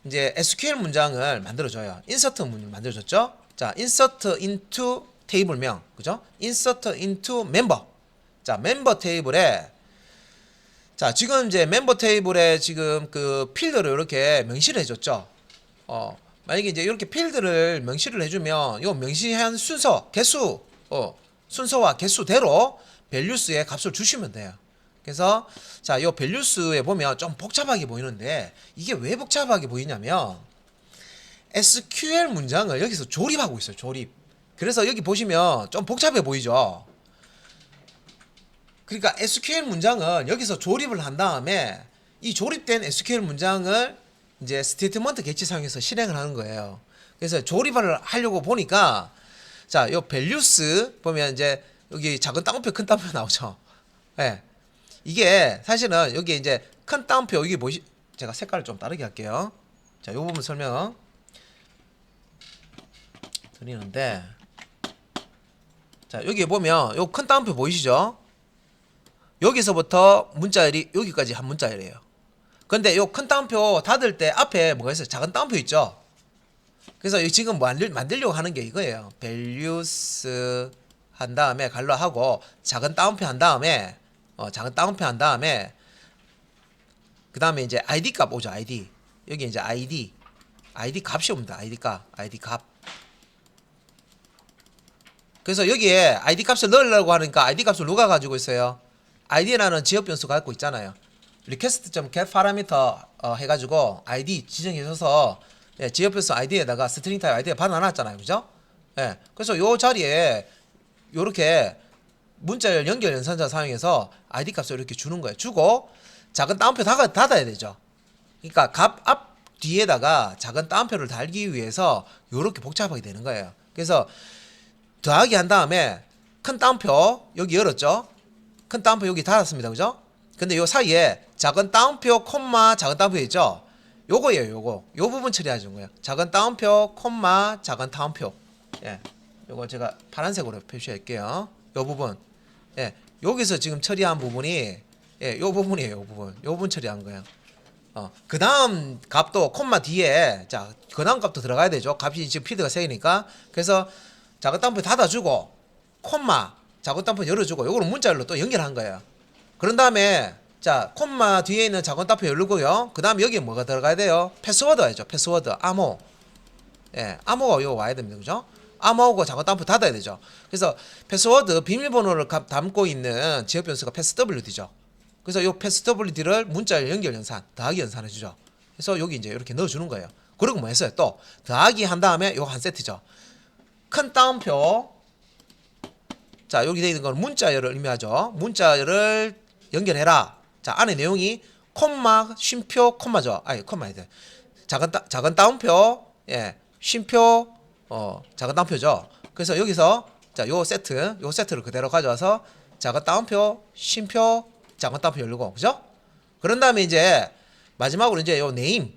이제 SQL 문장을 만들어줘요. 인서트 문을 만들어줬죠? 자, insert into 테이블명, 그죠? insert into member. 자, 멤버 테이블에 자, 지금 이제 멤버 테이블에 지금 그 필드를 이렇게 명시를 해줬죠. 만약에 이제 이렇게 필드를 명시를 해주면 요 명시한 순서, 개수, 순서와 개수대로 밸류스의 값을 주시면 돼요. 그래서 자, 요 밸류스에 보면 좀 복잡하게 보이는데 이게 왜 복잡하게 보이냐면 SQL 문장을 여기서 조립하고 있어요. 조립. 그래서 여기 보시면 좀 복잡해 보이죠. 그러니까 SQL 문장은 여기서 조립을 한 다음에 이 조립된 SQL 문장을 이제 스테이트먼트 객체 사용해서 실행을 하는 거예요. 그래서 조립을 하려고 보니까 자, 요 밸류스 보면 이제 여기 작은 따옴표 큰 따옴표 나오죠. 예. 이게 사실은 여기 이제 큰 따옴표 여기 보시 제가 색깔을 좀 다르게 할게요. 자, 요 부분 설명 드리는데 자, 여기 보면 요 큰 따옴표 보이시죠? 여기서부터 문자열이 여기까지 한 문자열이에요. 근데 요 큰 따옴표 닫을 때 앞에 뭐가 있어요? 작은 따옴표 있죠? 그래서 지금 만들려고 하는 게 이거예요. values 한 다음에 갈로하고 작은 따옴표 한 다음에 작은 따옴표 한 다음에 그 다음에 이제 id 값 오죠. id 여기 이제 id 값이 옵니다. id 값 그래서 여기에 id 값을 넣으려고 하니까 id 값을 누가 가지고 있어요? id라는 지역 변수가 갖고 있잖아요. request.get parameter 해가지고 id 지정해줘서 지역 변수 id에다가 스트링 타입 id에 받아놨잖아요. 그죠? 그래서 요 자리에 요렇게 문자열 연결 연산자 사용해서 id 값을 이렇게 주는 거예요. 주고 작은 따옴표 닫아야 되죠. 그러니까 값 앞 뒤에다가 작은 따옴표를 달기 위해서 요렇게 복잡하게 되는 거예요. 그래서 더하기 한 다음에 큰 따옴표 여기 열었죠. 큰 따옴표 여기 닫았습니다. 그죠? 근데 요 사이에 작은 따옴표 콤마 작은 따옴표 있죠? 요거예요. 요거 요 부분 처리하는 거예요. 작은 따옴표 콤마 작은 따옴표 요거 제가 파란색으로 표시할게요. 요 부분 여기서 지금 처리한 부분이 요 부분이에요. 요 부분 처리한 거예요. 그 다음 값도 콤마 뒤에 자 그 다음 값도 들어가야 되죠. 값이 지금 필드가 세이니까. 그래서 작은 따옴표 닫아주고 콤마 작은 따옴표 열어주고 요거는 문자열로 또 연결한 거예요. 그런 다음에 자 콤마 뒤에 있는 작은 따옴표 열고요. 그 다음에 여기에 뭐가 들어가야 돼요? 패스워드 와야죠. 패스워드 암호 암호가 요 와야 됩니다. 그죠? 암호하고 작은 따옴표 닫아야 되죠. 그래서 패스워드 비밀번호를 담고 있는 지역 변수가 패스wd죠. 그래서 요 패스wd를 문자열 연결 연산 더하기 연산해 주죠. 그래서 여기 이제 이렇게 넣어주는 거예요. 그리고 뭐 했어요? 또 더하기 한 다음에 요거 한 세트죠. 큰 따옴표. 자, 여기 되어 있는 건 문자열을 의미하죠. 문자열을 연결해라. 자, 안에 내용이 콤마, 쉼표, 콤마죠. 아니, 콤마 아니다. 작은 따옴표, 예, 쉼표, 작은 따옴표죠. 그래서 여기서 자, 요 세트를 그대로 가져와서 작은 따옴표, 쉼표, 작은 따옴표 열고, 그죠? 그런 다음에 이제 마지막으로 이제 요 네임.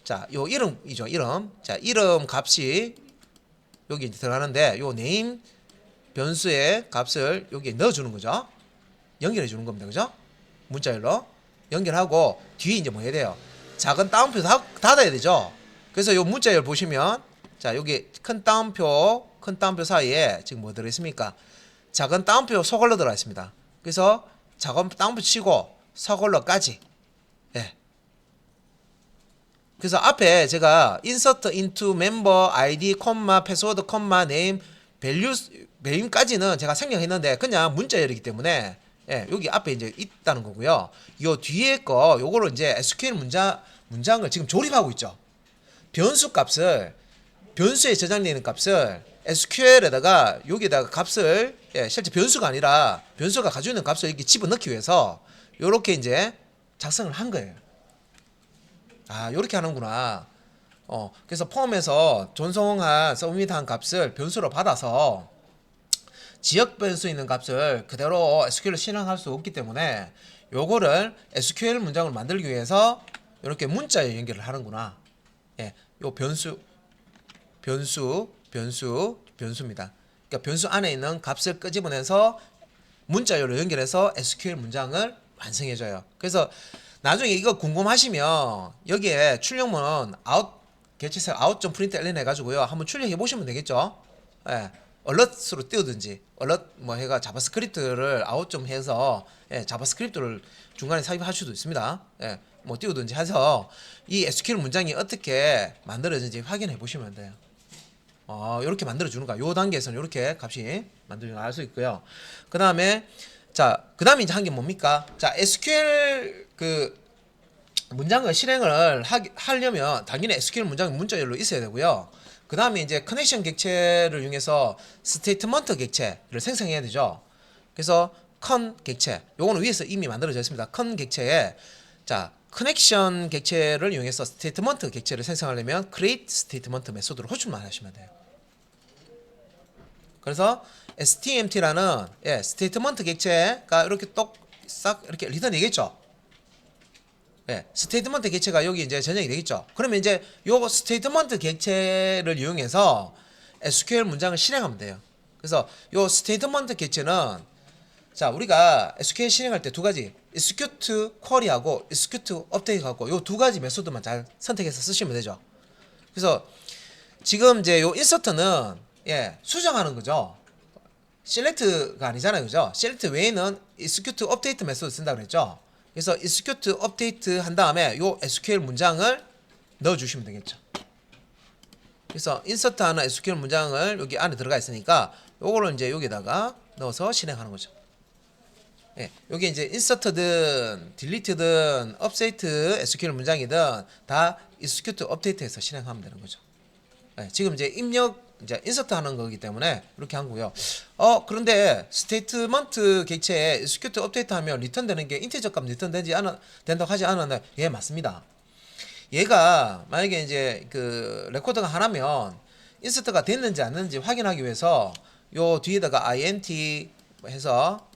자, 요 이름이죠. 이름. 자, 이름 값이 여기 이제 들어가는데 요 네임 변수의 값을 여기에 넣어주는 거죠. 연결해 주는 겁니다. 그죠? 문자열로 연결하고 뒤에 이제 뭐 해야 돼요? 작은 따옴표 닫아야 되죠. 그래서 요 문자열 보시면 자, 여기 큰 따옴표 사이에 지금 뭐 들어있습니까? 작은 따옴표 소걸로 들어가 있습니다. 그래서 작은 따옴표 치고 소걸로까지. 예. 그래서 앞에 제가 insert into member id, password, name, value까지는 제가 생략했는데 그냥 문자열이기 때문에 예, 여기 앞에 이제 있다는 거고요. 요 뒤에 거 요거를 이제 SQL 문장을 지금 조립하고 있죠. 변수에 저장되는 값을 SQL에다가 여기다가 값을 예, 실제 변수가 아니라 변수가 가지고 있는 값을 이렇게 집어넣기 위해서 요렇게 이제 작성을 한 거예요. 아, 요렇게 하는구나. 그래서 폼에서 전송한 서밋한 값을 변수로 받아서 지역 변수 있는 값을 그대로 SQL로 실행할 수 없기 때문에 요거를 SQL 문장을 만들기 위해서 이렇게 문자에 연결을 하는구나. 예, 요 변수입니다. 그러니까 변수 안에 있는 값을 끄집어내서 문자열로 연결해서 SQL 문장을 완성해줘요. 그래서 나중에 이거 궁금하시면 여기에 출력문 개체색 out.println 해가지고요 한번 출력해 보시면 되겠죠. 예, 얼럿으로 띄우든지 얼럿 뭐 해가 자바스크립트를 아웃 좀 해서 예, 자바스크립트를 중간에 삽입할 수도 있습니다. 예, 뭐 띄우든지 해서 이 SQL 문장이 어떻게 만들어지는지 확인해 보시면 돼요. 이렇게 만들어 주는 거야. 요 단계에서는 이렇게 값이 만들어지는 걸 알 수 있고요. 그 다음에 이제 한 게 뭡니까? 자, SQL 문장을 실행을 하려면 당연히 SQL 문장이 문자열로 있어야 되고요. 그 다음에 이제 커넥션 객체를 이용해서 스테이트먼트 객체를 생성해야 되죠. 그래서 컨 객체, 요거는 위에서 이미 만들어져 있습니다. 컨 객체에 자, 커넥션 객체를 이용해서 스테이트먼트 객체를 생성하려면 create 스테이트먼트 메소드로 호출만 하시면 돼요. 그래서 stmt라는 예, 스테이트먼트 객체가 이렇게 싹 이렇게 리턴이겠죠. 예, 스테이트먼트 객체가 여기 이제 전역이 되겠죠. 그러면 이제 요 스테이트먼트 객체를 이용해서 SQL 문장을 실행하면 돼요. 그래서 요 스테이트먼트 객체는 자, 우리가 SQL 실행할 때 두 가지 execute query하고 execute update하고 요 두 가지 메소드만 잘 선택해서 쓰시면 되죠. 그래서 지금 이제 요 insert는 예, 수정하는 거죠. select가 아니잖아요. 그죠? select 외에는 execute update 메소드 쓴다고 그랬죠. 그래서 execute update 한 다음에 요 SQL 문장을 넣어주시면 되겠죠. 그래서 insert 하는 SQL 문장을 여기 안에 들어가 있으니까 요거를 이제 여기다가 넣어서 실행하는 거죠. 예, 여기 이제 insert든 delete든 update SQL 문장이든 다 execute update에서 실행하면 되는 거죠. 예, 지금 이제 이제 인서트 하는 거기 때문에 이렇게 한 거고요. 그런데 스테이트먼트 객체에 execute update 하면 리턴 되는 게 인티저 값 리턴 된다고 하지 않았나요? 예, 맞습니다. 얘가 만약에 이제 레코드가 하나면 인서트가 됐는지 안 됐는지 확인하기 위해서 요 뒤에다가 int 해서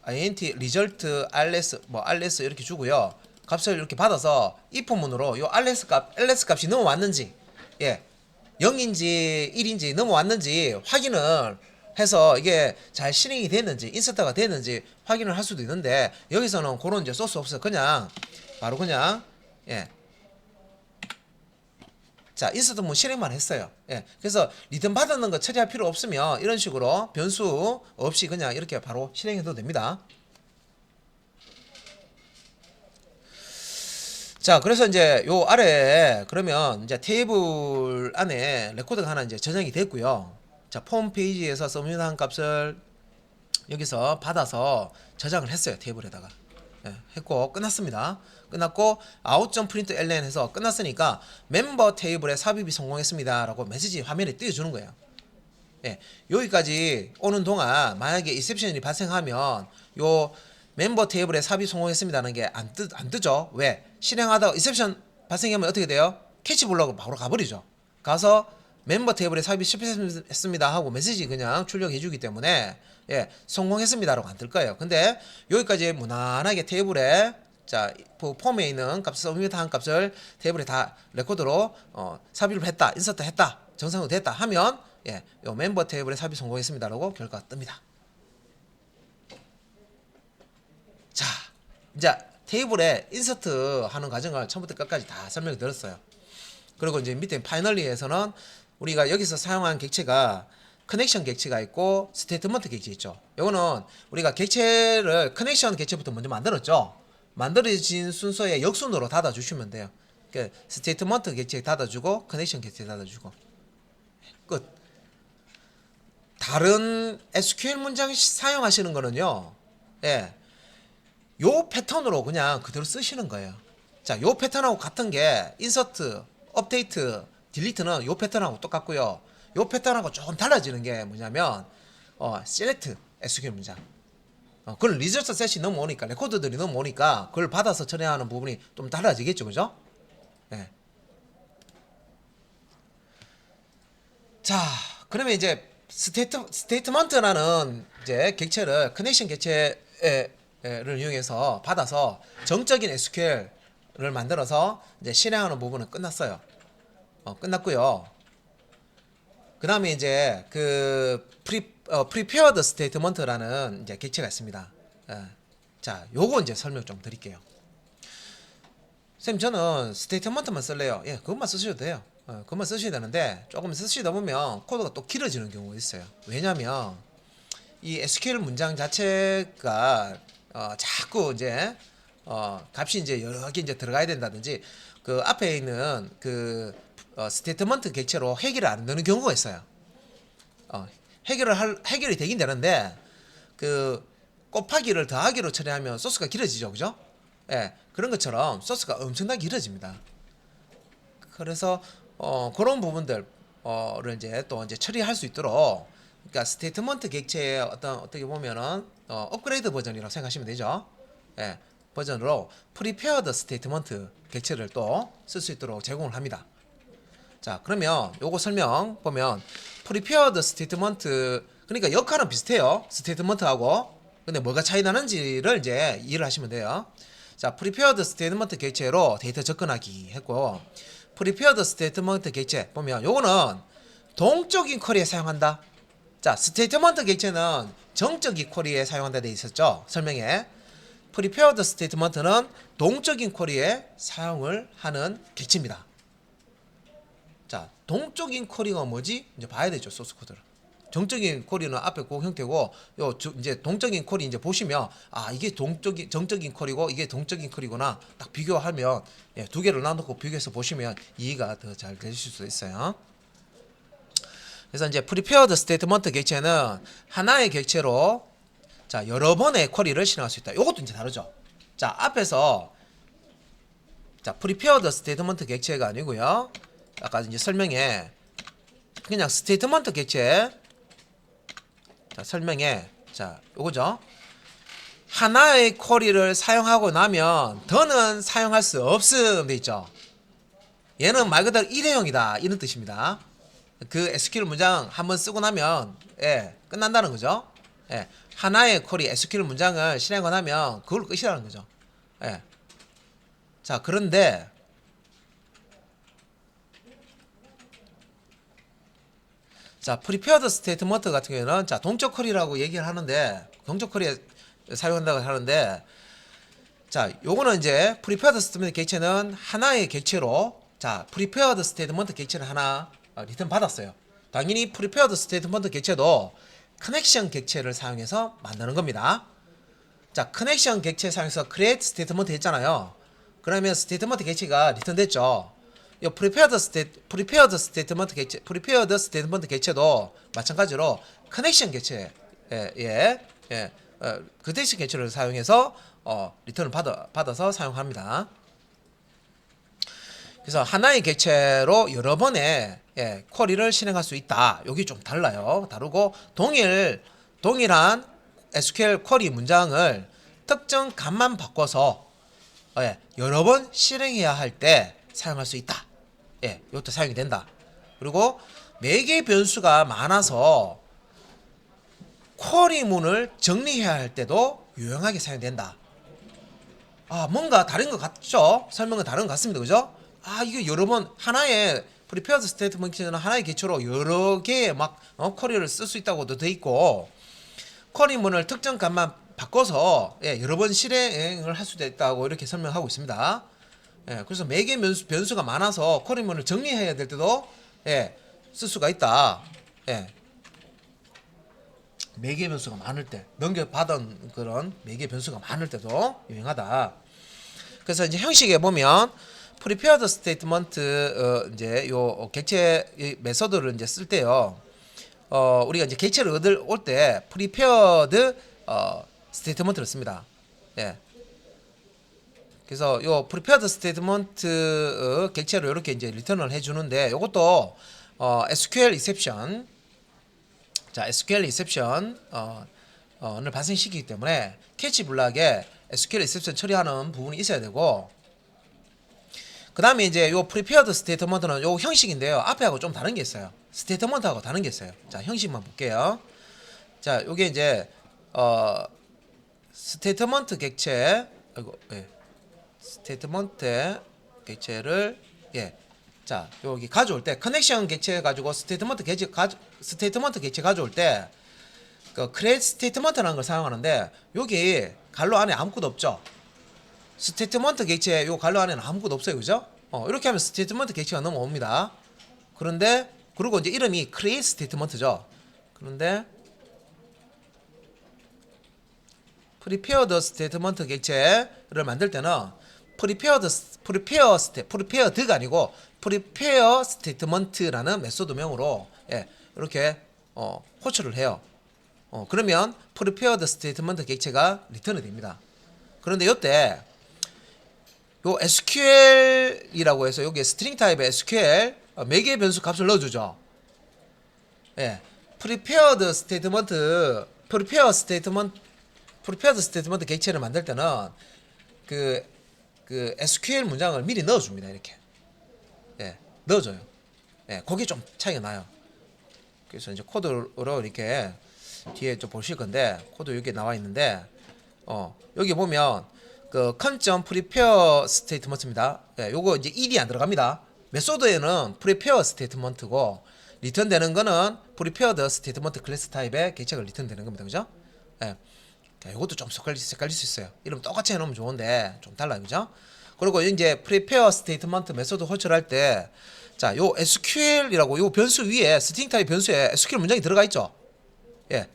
int result ls 이렇게 주고요. 값을 이렇게 받아서 if문으로 요 ls 값이 넘어왔는지 예, 0인지 1인지 넘어왔는지 확인을 해서 이게 잘 실행이 됐는지 인서트가 됐는지 확인을 할 수도 있는데 여기서는 그런 이제 소스 없어요. 그냥 바로 그냥 예, 자, 인서트 실행만 했어요. 예, 그래서 리턴 받았는 거 처리할 필요 없으면 이런 식으로 변수 없이 그냥 이렇게 바로 실행해도 됩니다. 자, 그래서 이제 요 아래에 그러면 이제 테이블 안에 레코드가 하나 이제 저장이 됐고요. 자, 폼 페이지에서 서밋한 값을 여기서 받아서 저장을 했어요. 테이블에다가. 했고 끝났습니다. 끝났고 out.println 해서 끝났으니까 멤버 테이블에 삽입이 성공했습니다 라고 메시지 화면에 띄워주는 거예요. 예, 여기까지 오는 동안 만약에 exception이 발생하면 요 멤버 테이블에 삽입 성공했습니다는 게 안 뜨죠. 왜? 실행하다가 exception 발생하면 어떻게 돼요? 캐치 보려고 바로 가버리죠. 가서 멤버 테이블에 삽입 실패했습니다 하고 메시지 그냥 출력해 주기 때문에 예, 성공했습니다라고 안 뜰 거예요. 근데 여기까지 무난하게 테이블에 자, 폼에 있는 값을 서밋한 값을 테이블에 다 레코드로 삽입을 했다, 인서트 했다, 정상으로 됐다 하면 예, 요 멤버 테이블에 삽입 성공했습니다라고 결과가 뜹니다. 자, 이제 테이블에 인서트 하는 과정을 처음부터 끝까지 다 설명을 드렸어요. 그리고 이제 밑에 파이널리에서는 우리가 여기서 사용한 객체가 커넥션 객체가 있고 스테이트먼트 객체 있죠. 요거는 우리가 객체를 커넥션 객체부터 먼저 만들었죠. 만들어진 순서에 역순으로 닫아주시면 돼요. 그러니까 스테이트먼트 객체 닫아주고 커넥션 객체 닫아주고 끝. 다른 SQL 문장 사용하시는 거는요. 예. 요 패턴으로 그냥 그대로 쓰시는 거예요. 자, 요 패턴하고 같은 게 인서트, 업데이트, 딜리트는 요 패턴하고 똑같고요. 요 패턴하고 조금 달라지는 게 뭐냐면 select SQL 문장. 그걸 리저스 셋이 넘어오니까 레코드들이 넘어오니까 그걸 받아서 처리하는 부분이 좀 달라지겠죠, 그죠? 네. 자, 그러면 이제 스테이트먼트라는 이제 객체를 커넥션 객체를 이용해서 받아서 정적인 SQL을 만들어서 이제 실행하는 부분은 끝났어요. 끝났고요. 그 다음에 이제 그 prepared statement라는 이제 객체가 있습니다. 자, 요거 이제 설명 좀 드릴게요. 선생님, 저는 스테이트먼트만 쓸래요. 예, 그것만 쓰셔도 돼요. 그것만 쓰셔야 되는데 조금 쓰시다 보면 코드가 또 길어지는 경우가 있어요. 왜냐면 이 SQL 문장 자체가 자꾸 이제 값이 이제 여러 개 이제 들어가야 된다든지 그 앞에 있는 그 스테이트먼트 객체로 해결을 안 되는 경우가 있어요. 해결이 되긴 되는데 그 곱하기를 더하기로 처리하면 소스가 길어지죠, 그죠? 예, 그런 것처럼 소스가 엄청나게 길어집니다. 그래서 그런 부분들을 이제 또 이제 처리할 수 있도록 그러니까 스테이트먼트 객체의 어떻게 보면은 업그레이드 버전이라고 생각하시면 되죠. 예, 버전으로 prepared statement 객체를 또 쓸 수 있도록 제공을 합니다. 자, 그러면 요거 설명 보면 prepared statement 그러니까 역할은 비슷해요. 스테이트먼트하고. 근데 뭐가 차이 나는지를 이제 이해를 하시면 돼요. 자, prepared statement 객체로 데이터 접근하기 했고 prepared statement 객체 보면 요거는 동적인 쿼리에 사용한다. 자, 스테이트먼트 객체는 정적인 쿼리에 사용한다 돼 있었죠. 설명에. prepared statement는 동적인 쿼리에 사용을 하는 객체입니다. 자, 동적인 쿼리가 뭐지? 이제 봐야 되죠, 소스 코드를. 정적인 쿼리는 앞에 그 형태고, 이제 동적인 쿼리 이제 보시면, 이게 정적인 쿼리고, 이게 동적인 쿼리구나. 딱 비교하면, 예, 두 개를 나누고 비교해서 보시면 이해가 더 잘 되실 수 있어요. 그래서 이제 prepared statement 객체는 하나의 객체로, 자, 여러 번의 쿼리를 실행할 수 있다. 이것도 이제 다르죠. 자, 앞에서, 자, prepared statement 객체가 아니고요. 아까 이제 설명에 그냥 스테이트먼트 객체 자, 설명에 자, 요거죠. 하나의 쿼리를 사용하고 나면 더는 사용할 수 없음 돼 있죠. 얘는 말 그대로 일회용이다 이런 뜻입니다. 그 SQL 문장 한번 쓰고 나면 예, 끝난다는 거죠. 예, 하나의 쿼리 SQL 문장을 실행하고 나면 그걸 끝이라는 거죠. 예. 자, 그런데 자, prepared statement 같은 경우에는 자, 동적 쿼리라고 얘기를 하는데 동적 쿼리에 사용한다고 하는데 자, 요거는 이제 prepared statement 객체는 하나의 객체로 자, prepared statement 객체를 하나 리턴 받았어요. 당연히 prepared statement 객체도 커넥션 객체를 사용해서 만드는 겁니다. 자, 커넥션 객체 사용해서 create statement 했잖아요. 그러면 statement 객체가 리턴 됐죠. 이 prepared statement 객체도 마찬가지로 커넥션 객체, 커넥션 객체를 사용해서 리턴을 받아서 사용합니다. 그래서 하나의 객체로 여러 번의 쿼리를 실행할 수 있다. 여기 좀 달라요. 다르고 동일한 SQL 쿼리 문장을 특정 값만 바꿔서 여러 번 실행해야 할 때 사용할 수 있다. 이것도 사용이 된다. 그리고 매개 변수가 많아서 쿼리문을 정리해야 할 때도 유용하게 사용된다. 뭔가 다른 것 같죠? 설명은 다른 것 같습니다. 그죠? 이게 여러 번 하나의 prepared statement는 하나의 기초로 여러 개의 쿼리를 쓸 수 있다고도 돼 있고, 쿼리문을 특정 값만 바꿔서 여러 번 실행을 할 수도 있다고 이렇게 설명하고 있습니다. 그래서 매개 변수가 많아서 쿼리문을 정리해야 될 때도 쓸 수가 있다. 매개 변수가 많을 때, 넘겨받은 그런 매개 변수가 많을 때도 유용하다. 그래서 이제 형식에 보면 prepared statement 이제 요 객체 메서드를 이제 쓸 때요. 우리가 이제 객체를 올 때 prepared statement를 씁니다. 그래서 요 prepared statement 객체로 이렇게 이제 리턴을 해주는데, 요것도 SQL exception, 자 SQL exception 를 발생시키기 때문에 캐치 블락에 SQL exception 처리하는 부분이 있어야 되고, 그 다음에 이제 요 prepared statement는 요 형식인데요. 앞에하고 좀 다른 게 있어요. statement하고 다른 게 있어요. 자 형식만 볼게요. 자 요게 이제 statement 객체, statement 객체를 자 여기 가져올 때 커넥션 객체 가지고 스테이트먼트 객체 가져올 때 그 create statement라는 걸 사용하는데, 여기 갈로 안에 아무것도 없죠. 스테이트먼트 객체 요 갈로 안에는 아무것도 없어요. 그죠? 이렇게 하면 스테이트먼트 객체가 넘어옵니다. 그런데 그리고 이제 이름이 create statement죠. 그런데 prepared statement 객체를 만들 때는 prepared가 아니고 prepare statement라는 메소드명으로 이렇게 호출을 해요. 그러면 prepared statement 객체가 리턴이 됩니다. 그런데 이때 요 SQL이라고 해서 여기 스트링 타입의 SQL 매개 변수 값을 넣어주죠. prepared statement 객체를 만들 때는 그 SQL 문장을 미리 넣어줍니다. 이렇게 넣어줘요. 거기 좀 차이가 나요. 그래서 이제 코드로 이렇게 뒤에 좀 보실 건데, 코드 여기 나와 있는데 여기 보면 그 con.prepare statement입니다. 요거 이제 일이 안 들어갑니다. 메소드에는 prepare statement고 리턴되는 거는 prepared statement 클래스 타입의 객체가 리턴되는 겁니다. 그죠? 이것도 좀 헷갈릴 수 있어요. 이름 똑같이 해놓으면 좋은데 좀 달라요. 그죠? 그리고 이제 prepare statement 메소드 호출할 때, 자, 요 SQL이라고 요 변수 위에 스트링 타입 변수에 SQL 문장이 들어가 있죠.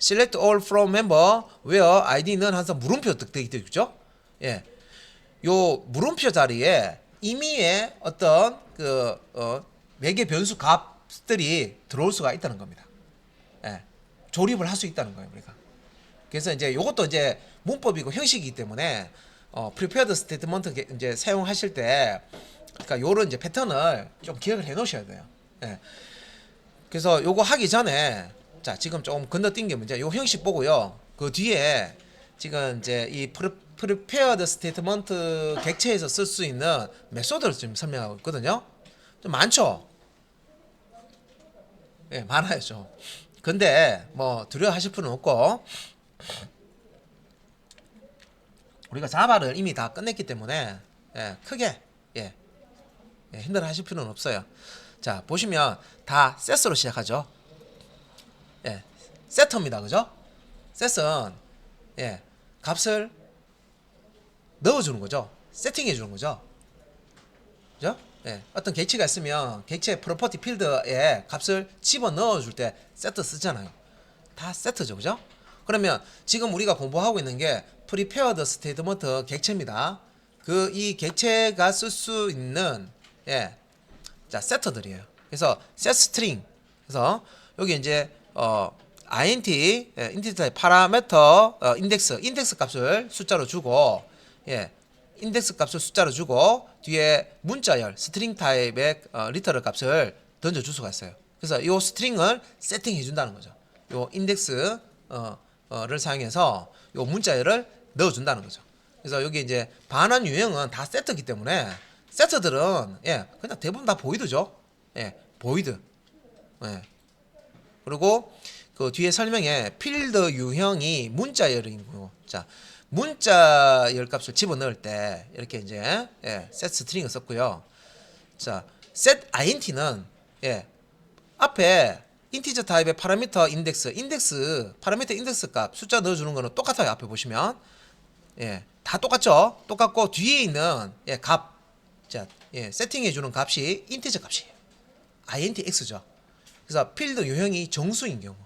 select all from member where id는 항상 물음표 되어 있죠. 요 물음표 자리에 임의의 어떤 매개 변수 값들이 들어올 수가 있다는 겁니다. 조립을 할 수 있다는 거예요, 우리가. 그래서 이제 요것도 이제 문법이고 형식이기 때문에 prepared statement 이제 사용하실 때, 그러니까 요런 이제 패턴을 좀 기억을 해 놓으셔야 돼요. 그래서 요거 하기 전에, 자, 지금 조금 건너뛴 게 문제. 요 형식 보고요. 그 뒤에 지금 이제 이 prepared statement 객체에서 쓸 수 있는 메소드를 지금 설명하고 있거든요. 좀 많죠? 많아요, 좀. 근데 뭐 두려워하실 필요는 없고, 우리가 자바를 이미 다 끝냈기 때문에 크게 힘들어하실 필요는 없어요. 자, 보시면 다 set으로 시작하죠. 세터입니다. 그죠? set은 값을 넣어주는 거죠. 세팅해 주는 거죠. 그죠? 어떤 객체가 있으면 객체 프로퍼티 필드에 값을 집어 넣어줄 때 set 쓰잖아요. 다 세트죠. 그죠? 그러면 지금 우리가 공부하고 있는 게 prepared statement 객체입니다. 이 객체가 쓸 수 있는 자, 세터들이에요. 그래서 set string, 그래서 여기 이제 int 인티티 타입 파라미터 인덱스 값을 숫자로 주고, 예, 인덱스 값을 숫자로 주고 뒤에 문자열 스트링 타입의 리터럴 값을 던져 줄 수가 있어요. 그래서 이 스트링을 세팅해 준다는 거죠. 요 인덱스 를 사용해서 요 문자열을 넣어 준다는 거죠. 그래서 여기 이제 반환 유형은 다 세트이기 때문에 세트들은 예, 그냥 대부분 다 보이드죠. 예, 보이드. 예. 그리고 그 뒤에 설명에 필드 유형이 문자열인 경우, 자 문자열 값을 집어넣을 때 이렇게 이제 예, set 스트링을 썼고요. 자 set int는 예, 앞에 인티저 타입의 파라미터 인덱스 파라미터 인덱스 값 숫자 넣어주는 거는 똑같아요. 앞에 보시면 예, 다 똑같죠. 똑같고 뒤에 있는 예, 값, 자 예, 세팅해주는 값이 인티저 값이에요. intx죠. 그래서 필드 유형이 정수인 경우,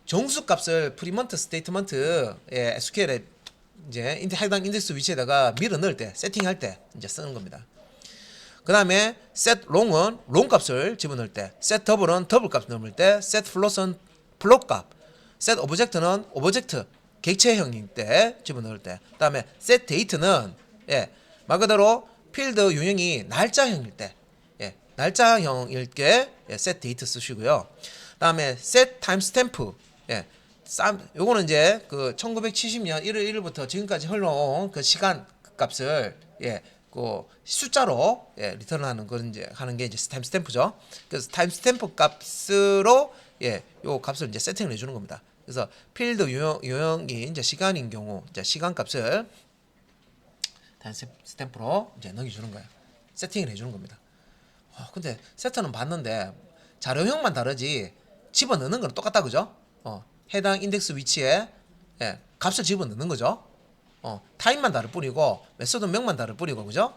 정수 값을 프리먼트 스테이트먼트 예, SQL에 이제 해당 인덱스 위치에다가 밀어 넣을 때 세팅할 때 이제 쓰는 겁니다. 그 다음에 set long은 long 값을 집어넣을 때, set double은 더블 값 넣을 때, set float은 플롯 값, set object는 오브젝트 객체형일 때 집어넣을 때, 그 다음에 set date는 예, 말 그대로 필드 유형이 날짜형일 때, 예, 날짜형일 때 예, set date 쓰시고요. 그 다음에 set timestamp, 예, 요거는 이제 그 1970년 1월 1일부터 지금까지 흘러온 그 시간 값을 예, 그 숫자로 예, 리턴하는 건 이제 하는 게 이제 타임스탬프죠. 그래서 타임스탬프 값으로 예, 요 값을 이제 세팅을 해주는 겁니다. 그래서 필드 유형이 이제 시간인 경우 이제 시간 값을 타임스탬프로 이제 넣어주는 거예요. 세팅을 해주는 겁니다. 근데 세트는 봤는데 자료형만 다르지 집어넣는 건 똑같다 그죠? 해당 인덱스 위치에 예, 값을 집어넣는 거죠. 타입만 다를 뿐이고 메소드 명만 다를 뿐이고 그죠?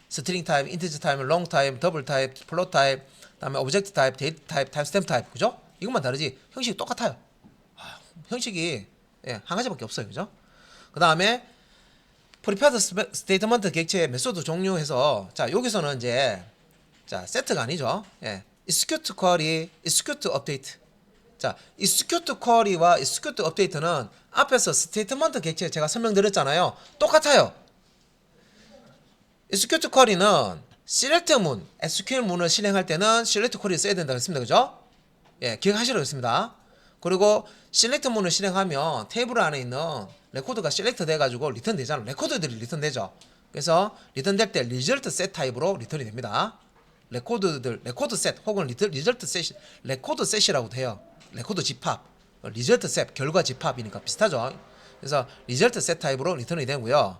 스트링 타입, 인티저 타입, 롱 타입, 더블 타입, 플롯 타입, 그다음에 오브젝트 타입, 데이터 타입, 타임스탬프 타입 그죠? 이것만 다르지 형식이 똑같아요. 형식이 예, 한 가지밖에 없어요. 그죠? 그다음에 프리페어드 스테이트먼트 객체 메소드 종류해서 자, 여기서는 이제 자, 세트가 아니죠. 예. execute query, execute update. 자, execute query와 execute update는 앞에서 스테이트먼트 객체 제가 설명드렸잖아요. 똑같아요. execute query는 select 문, SQL 문을 실행할 때는 select query 써야 된다고 했습니다. 그죠? 예, 기억하시라고 했습니다. 그리고 select 문을 실행하면 테이블 안에 있는 레코드가 select 돼가지고 리턴 되잖아요. 레코드들이 리턴 되죠. 그래서 리턴 될 때 result set 타입으로 리턴이 됩니다. 레코드 셋 혹은 리절트 셋, 레코드 셋이라고도 해요. 레코드 집합, 리절트 셋, 결과 집합이니까 비슷하죠. 그래서 리절트 셋 타입으로 리턴이 되고요.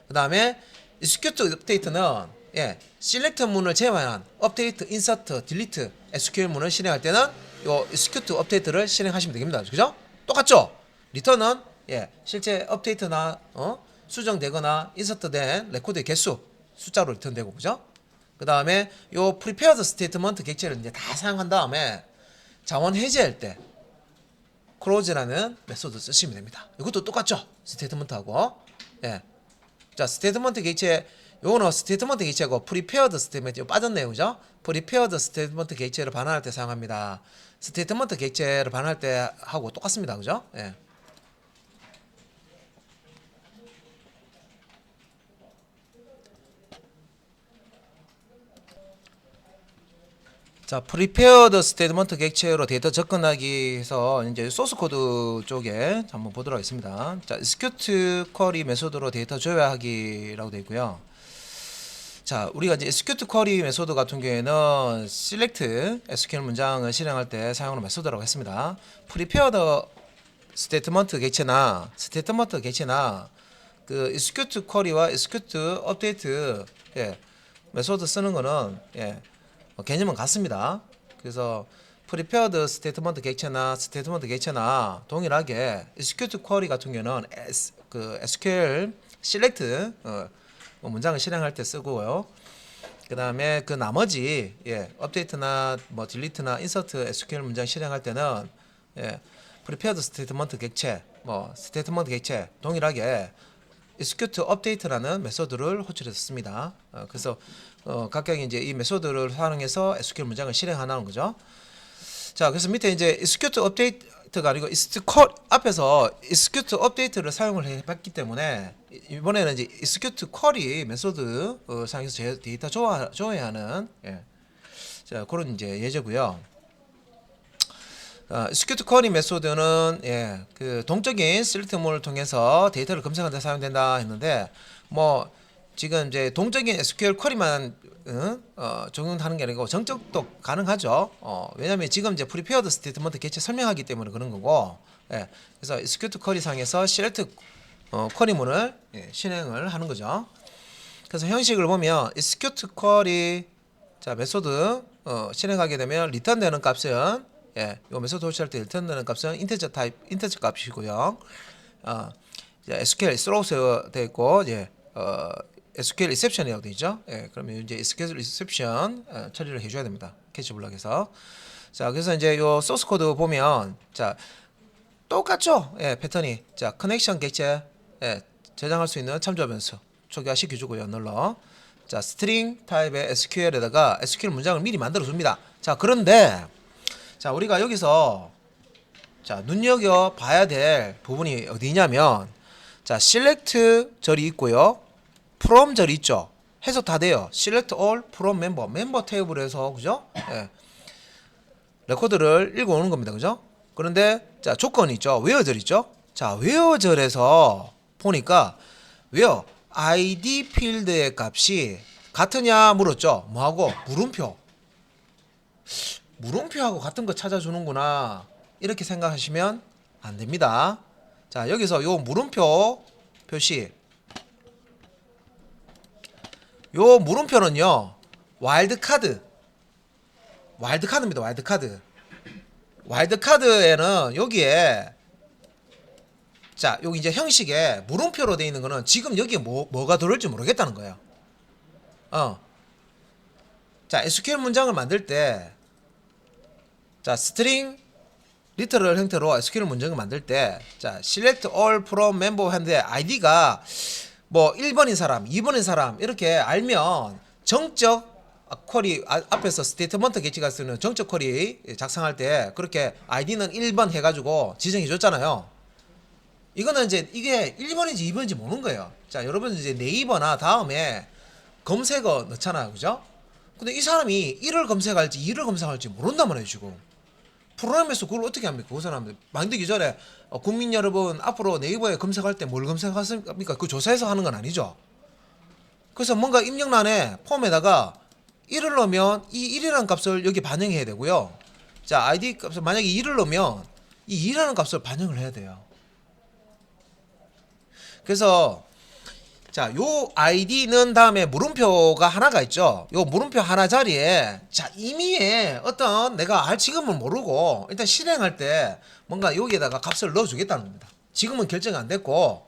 그 다음에 execute update는 예, select 문을 제외한 update, insert, delete SQL 문을 실행할 때는 요 execute update를 실행하시면 됩니다. 그죠? 똑같죠? 리턴은 예, 실제 업데이트나 수정되거나 인서트된 레코드의 개수 숫자로 리턴되고 그죠? 그 다음에 요 prepared statement 객체를 이제 다 사용한 다음에 자원 해제할 때 close라는 메소드 쓰시면 됩니다. 이것도 똑같죠? 스테이트먼트하고 예. 자, 스테이트먼트 객체 요거는 스테이트먼트 객체고 prepared statement 이거 빠졌네요. 그죠? prepared statement 객체를 반환할 때 사용합니다. 스테이트먼트 객체를 반환할 때 하고 똑같습니다. 그죠? 예. 자, prepared statement 객체로 데이터 접근하기 해서 이제 소스 코드 쪽에 한번 보도록 하겠습니다. 자, execute query 메소드로 데이터 조회하기라고 되어 있고요. 자, 우리가 이제 execute query 메소드 같은 경우에는 select SQL 문장을 실행할 때 사용하는 메소드라고 했습니다. prepared statement 객체나 그 execute query와 execute update 예, 메소드 쓰는 거는 예, 개념은 같습니다. 그래서 prepared statement 객체나 동일하게 execute query 같은 경우는 그 SQL select 문장을 실행할 때 쓰고요. 그 다음에 그 나머지 예, 업데이트나 뭐 딜리트나 인서트 SQL 문장 실행할 때는 예, prepared statement 객체, statement 객체 동일하게 execute update라는 메소드를 호출해서 씁니다. 그래서 각각 이제 이 메소드를 활용해서 SQL 문장을 실행하는 거죠. 자, 그래서 밑에 이제 execute update select,가 아니고 execute 앞에서 execute 업데이트를 사용을 해봤기 때문에 이번에는 이제 execute query 메소드 사용해서 데이터 조회하는 자 그런 이제 예제고요. execute query 메소드는 그 동적인 select문을 통해서 데이터를 검색하는 데 사용된다 했는데 뭐 지금 이제 동적인 SQL 쿼리만 적용하는 게 아니고 정적도 가능하죠. 왜냐면 지금 이제 prepared 스테이트먼트 개체 설명하기 때문에 그런 거고. 그래서 execute 쿼리 상에서 select 쿼리문을 실행을 하는 거죠. 그래서 형식을 보면 execute 쿼리 자 메소드 실행하게 되면 return 되는 값은 요 메소드 호출할 때 return 되는 값은 integer 타입 integer 값이고요. SQL throws 되어 있고 SQL exception이라고 되어 있죠. 그러면 이제 SQL exception 처리를 해줘야 됩니다. 캐치 블럭에서. 자, 그래서 이제 요 소스 코드 보면 자 똑같죠. 패턴이 자 커넥션 객체 저장할 수 있는 참조 변수 초기화 시켜주고요. 눌러. 자 스트링 타입의 SQL에다가 SQL 문장을 미리 만들어 줍니다. 자 그런데 자 우리가 여기서 자 눈여겨 봐야 될 부분이 어디냐면 자 select 절이 있고요. from 절이 있죠. 해석 다 돼요. select all from member 테이블에서 그죠? 레코드를 읽어오는 겁니다. 그죠? 그런데 자 조건이 있죠. where 절 있죠. 자 where 절에서 보니까 where id 필드의 값이 같으냐 물었죠. 뭐하고 물음표하고 같은 거 찾아주는구나 이렇게 생각하시면 안 됩니다. 자 여기서 요 물음표 표시 요 물음표는요 와일드카드입니다. 와일드카드에는 여기에 자 여기 이제 형식에 물음표로 되어 있는 거는 지금 여기에 뭐가 들어올지 모르겠다는 거예요. 자 SQL 문장을 만들 때 자 스트링 리터럴 형태로 SQL 문장을 만들 때 자 select all from member 했는데 id가 뭐 1번인 사람, 2번인 사람 이렇게 알면 정적 쿼리 앞에서 스테이트먼트 개체가 쓰는 정적 쿼리 작성할 때 그렇게 id는 1번 해가지고 지정해 줬잖아요. 이거는 이제 이게 1번인지 2번인지 모르는 거예요. 자 여러분 이제 네이버나 다음에 검색어 넣잖아요. 그죠? 근데 이 사람이 1을 검색할지 2를 검색할지 모른단 말이에요. 지금 프로그램에서 그걸 어떻게 합니까? 그 사람들 만들기 전에 국민 여러분 앞으로 네이버에 검색할 때 뭘 검색하십니까? 그 조사해서 하는 건 아니죠. 그래서 뭔가 입력란에 폼에다가 1을 넣으면 이 1이라는 값을 여기 반영해야 되고요. 자 id 값을 만약에 2를 넣으면 이 2라는 값을 반영을 해야 돼요. 그래서 자, 요 id는 다음에 물음표가 하나가 있죠. 요 물음표 하나 자리에 자 이미에 어떤 내가 지금은 모르고 일단 실행할 때 뭔가 여기에다가 값을 넣어주겠다는 겁니다. 지금은 결정이 안 됐고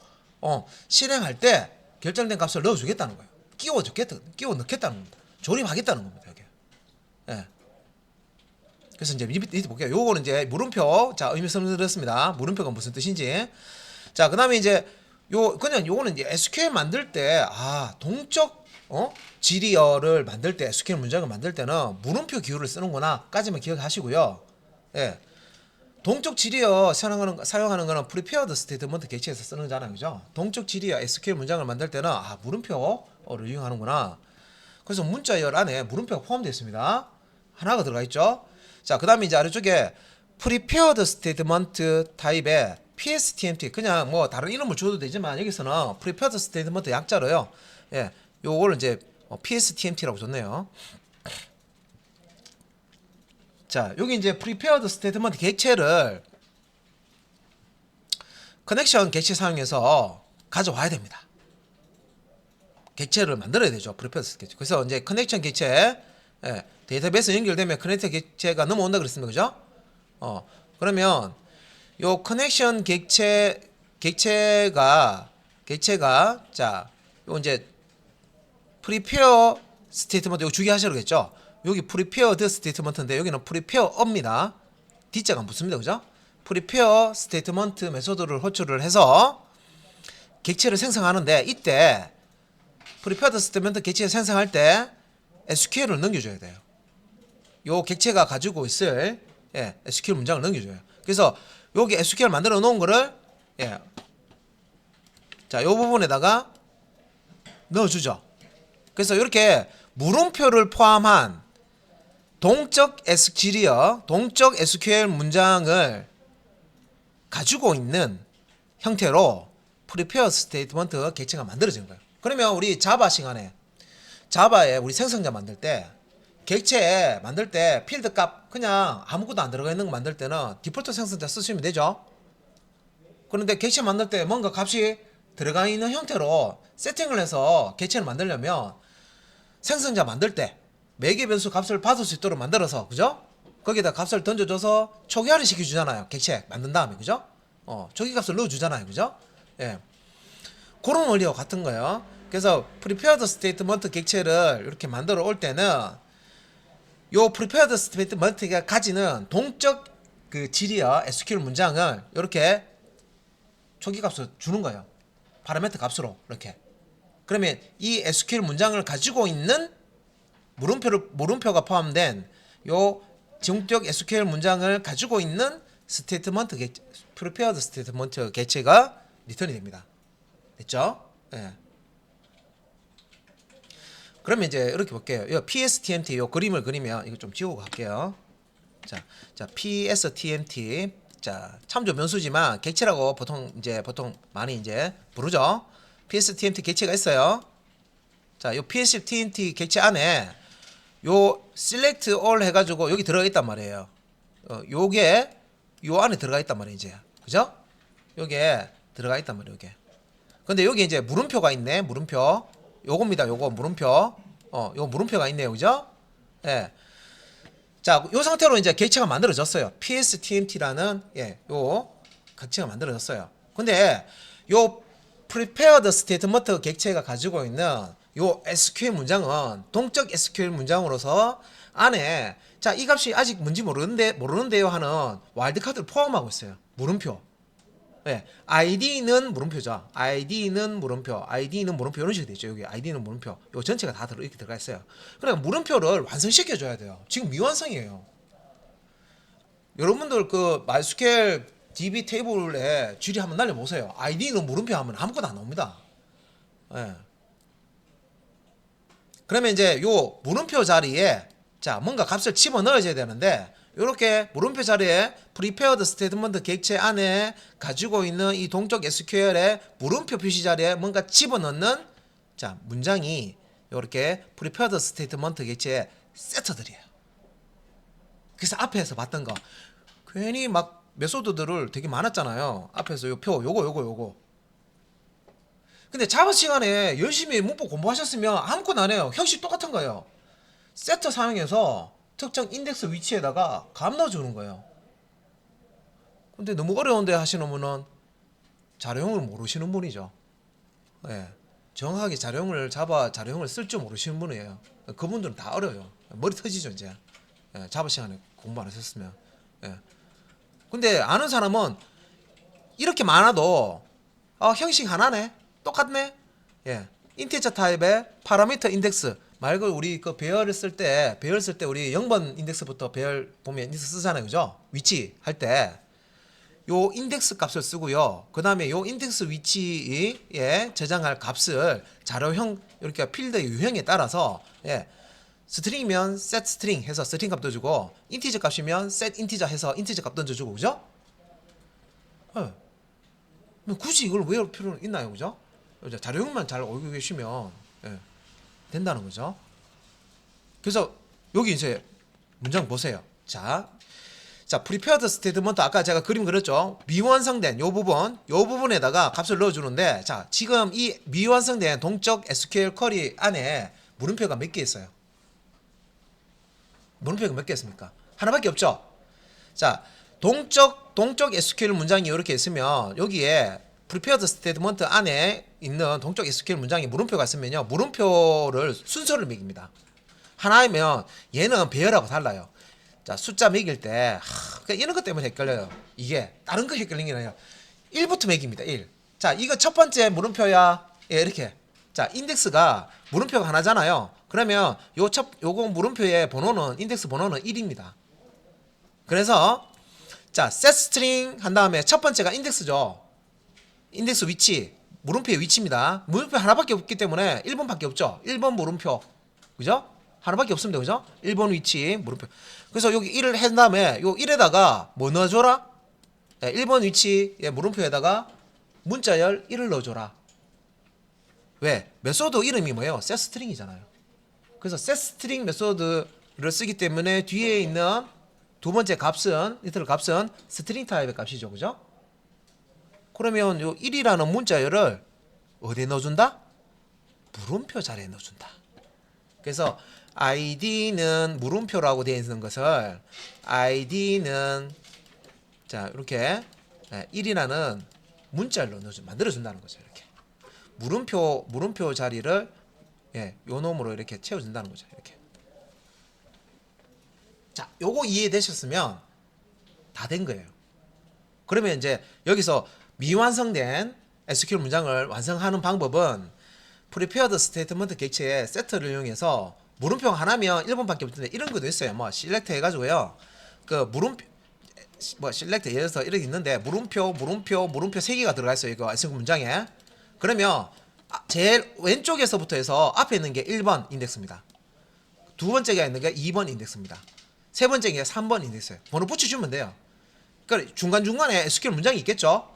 실행할 때 결정된 값을 넣어주겠다는 거예요. 끼워 넣겠다는 겁니다. 조립하겠다는 겁니다. 여기. 그래서 이제 밑에 볼게요. 요거는 이제 물음표 자 의미 설명드렸습니다. 물음표가 무슨 뜻인지. 자 그다음에 이제 그냥 요거는 이제 SQL 만들 때 동적 지리어를 만들 때 SQL 문장을 만들 때는 물음표 기호를 쓰는구나까지만 기억하시고요. 동적 지리어 사용하는 거는 prepared statement 개체에서 쓰는 거잖아요. 그죠? 동적 지리어 SQL 문장을 만들 때는 물음표를 이용하는구나. 그래서 문자열 안에 물음표가 포함되어 있습니다. 하나가 들어가 있죠. 자, 그다음에 이제 아래쪽에 prepared statement 타입의 PSTMT 그냥 뭐 다른 이름을 줘도 되지만 여기서는 prepared statement 약자로요. 요거를 이제 PSTMT라고 줬네요. 자, 여기 이제 prepared statement 객체를 커넥션 객체 사용해서 가져와야 됩니다. 객체를 만들어야 되죠. prepared 객체. 그래서 이제 커넥션 객체 데이터베이스 연결되면 커넥션 객체가 넘어온다 그랬습니다. 그죠? 그러면 요 커넥션 객체가 자, 요 이제 prepare statement 이거 주기하시라고했죠. 여기 prepared statement인데 여기는 prepare입니다. D자가 붙습니다. 그죠? prepare statement 메소드를 호출을 해서 객체를 생성하는데 이때 prepared statement 객체를 생성할 때 SQL을 넘겨줘야 돼요. 요 객체가 가지고 있을 SQL 문장을 넘겨줘요. 그래서 여기 SQL 만들어 놓은 거를 예. 자, 요 부분에다가 넣어주죠. 그래서 이렇게 물음표를 포함한 동적 SQL 문장을 가지고 있는 형태로 prepare 스테이트먼트 객체가 만들어진 거예요. 그러면 우리 자바 시간에 자바에 우리 생성자 만들 때 객체 만들 때 필드 값 그냥 아무것도 안 들어가 있는 거 만들 때는 디폴트 생성자 쓰시면 되죠. 그런데 객체 만들 때 뭔가 값이 들어가 있는 형태로 세팅을 해서 객체를 만들려면 생성자 만들 때 매개 변수 값을 받을 수 있도록 만들어서 그죠? 거기다 값을 던져줘서 초기화를 시켜주잖아요. 객체 만든 다음에 그죠? 초기 값을 넣어주잖아요. 그죠? 예. 그런 원리와 같은 거예요. 그래서 prepared statement 객체를 이렇게 만들어 올 때는 요 prepared statement가 가지는 동적 그 질이야 SQL 문장을 이렇게 초기 값을 주는 거예요. 파라미터 값으로 이렇게. 그러면 이 SQL 문장을 가지고 있는 물음표가 포함된 요 정적 SQL 문장을 가지고 있는 스테이트먼트 prepared 스테이트먼트 객체가 리턴이 됩니다. 됐죠? 예. 그러면 이제 이렇게 볼게요. 이 PSTMT 요 그림을 그리면 이거 좀 지우고 갈게요. 자 PSTMT 자 참조 변수지만 객체라고 보통 많이 이제 부르죠. PSTMT 객체가 있어요. 자, 요 PSTMT 객체 안에 요 select all 해가지고 여기 들어가 있단 말이에요. 요게 요 안에 들어가 있단 말이에요. 이제 그죠? 요게 들어가 있단 말이에요. 요게. 근데 여기 이제 물음표가 있네. 물음표. 요겁니다. 요거 물음표. 요 물음표가 있네요. 그죠? 예. 자, 요 상태로 이제 객체가 만들어졌어요. PSTMT라는 요 객체가 만들어졌어요. 근데 요 prepared statement 객체가 가지고 있는 요 SQL 문장은 동적 SQL 문장으로서 안에 자, 이 값이 아직 뭔지 모르는데요 하는 와일드카드를 포함하고 있어요. 물음표. 네, ID는 물음표죠. ID는 물음표 이런 식으로 되죠. 여기 ID는 물음표. 요 전체가 다 이렇게 들어가 있어요. 그러니까 물음표를 완성시켜 줘야 돼요. 지금 미완성이에요. 여러분들 그 MySQL DB 테이블에 쥐리 한번 날려 보세요. ID는 물음표 하면 아무것도 안 나옵니다. 네. 그러면 이제 요 물음표 자리에 자 뭔가 값을 집어 넣어줘야 되는데 이렇게 물음표 자리에 prepared statement 객체 안에 가지고 있는 이 동적 SQL의 물음표 표시 자리에 뭔가 집어넣는 자 문장이 이렇게 prepared statement 객체의 세트들이에요. 그래서 앞에서 봤던 거 괜히 막 메소드들을 되게 많았잖아요. 앞에서 요 표 요거 근데 자바 시간에 열심히 문법 공부하셨으면 아무것도 안 해요. 형식 똑같은 거예요. 세트 사용해서 특정 인덱스 위치에다가 값 넣어주는 거예요. 근데 너무 어려운데 하시는 분은 자료형을 모르시는 분이죠. 예. 정확하게 자바 자료형을 쓸 줄 모르시는 분이에요. 그분들은 다 어려워요. 머리 터지죠 이제. 예. 자바 시간에 공부 안 하셨으면. 예. 근데 아는 사람은 이렇게 많아도 형식 하나네. 똑같네. 예. 인티저 타입의 파라미터 인덱스 말고 우리 그 배열 쓸 때 우리 0번 인덱스부터 배열 보면 인덱스 쓰잖아요. 그죠? 위치 할 때 요 인덱스 값을 쓰고요. 그 다음에 요 인덱스 위치에 저장할 값을 자료형 이렇게 필드 유형에 따라서 스트링이면 set string 해서 스트링 값 던져주고 인티저 값이면 set integer 해서 인티저 값 던져주고 그죠? 굳이 이걸 외울 필요는 있나요? 그죠? 자료형만 잘 알고 계시면 된다는 거죠. 그래서 여기 이제 문장 보세요. 자, prepared statement 아까 제가 그림 그렸죠. 미완성된 요 부분에다가 값을 넣어주는데 자, 지금 이 미완성된 동적 SQL 쿼리 안에 물음표가 몇 개 있어요? 물음표가 몇 개 있습니까? 하나밖에 없죠. 자, 동적 SQL 문장이 이렇게 있으면 여기에 prepared statement 안에 있는 동적 SQL 문장에 물음표가 있으면요. 물음표를 순서를 매깁니다. 하나이면 얘는 배열하고 달라요. 자, 숫자 매길 때 이런 것 때문에 헷갈려요. 이게 다른 거 헷갈리는 게 아니라 1부터 매깁니다. 1. 자, 이거 첫 번째 물음표야. 이렇게. 자, 인덱스가 물음표가 하나잖아요. 그러면 요거 물음표의 번호는 인덱스 번호는 1입니다. 그래서 자, set string 한 다음에 첫 번째가 인덱스죠. 인덱스 위치, 물음표의 위치입니다. 물음표 하나밖에 없기 때문에 1번밖에 없죠. 1번 물음표. 그죠? 하나밖에 없습니다. 그죠? 1번 위치, 물음표. 그래서 여기 1을 한 다음에 요 1에다가 뭐 넣어줘라? 네, 1번 위치의 물음표에다가 문자열 1을 넣어줘라. 왜? 메소드 이름이 뭐예요? set string이잖아요. 그래서 set string 메소드를 쓰기 때문에 뒤에 있는 두 번째 값은, 리터럴 값은 스트링 타입의 값이죠. 그죠? 그러면 요 1이라는 문자열을 어디에 넣어준다? 물음표 자리에 넣어준다. 그래서 id는 물음표라고 되어 있는 것을 id는 자 이렇게 1이라는 문자열로 만들어준다는 거죠. 이렇게 물음표 자리를 요 놈으로 이렇게 채워준다는 거죠. 이렇게. 자, 요거 이해되셨으면 다 된 거예요. 그러면 이제 여기서 미완성된 SQL 문장을 완성하는 방법은 prepared statement 객체의 set를 이용해서 물음표 하나면 1번밖에 없는데 이런 것도 있어요. 뭐 select 해가지고요. 그 물음표 뭐 select 예를 들어서 이렇게 있는데 물음표 3개가 들어가 있어요. 이거 SQL 문장에. 그러면 제일 왼쪽에서부터 해서 앞에 있는 게 1번 인덱스입니다. 두 번째가 있는 게 2번 인덱스입니다. 세 번째가 3번 인덱스예요. 번호 붙여주면 돼요. 그러니까 중간중간에 SQL 문장이 있겠죠.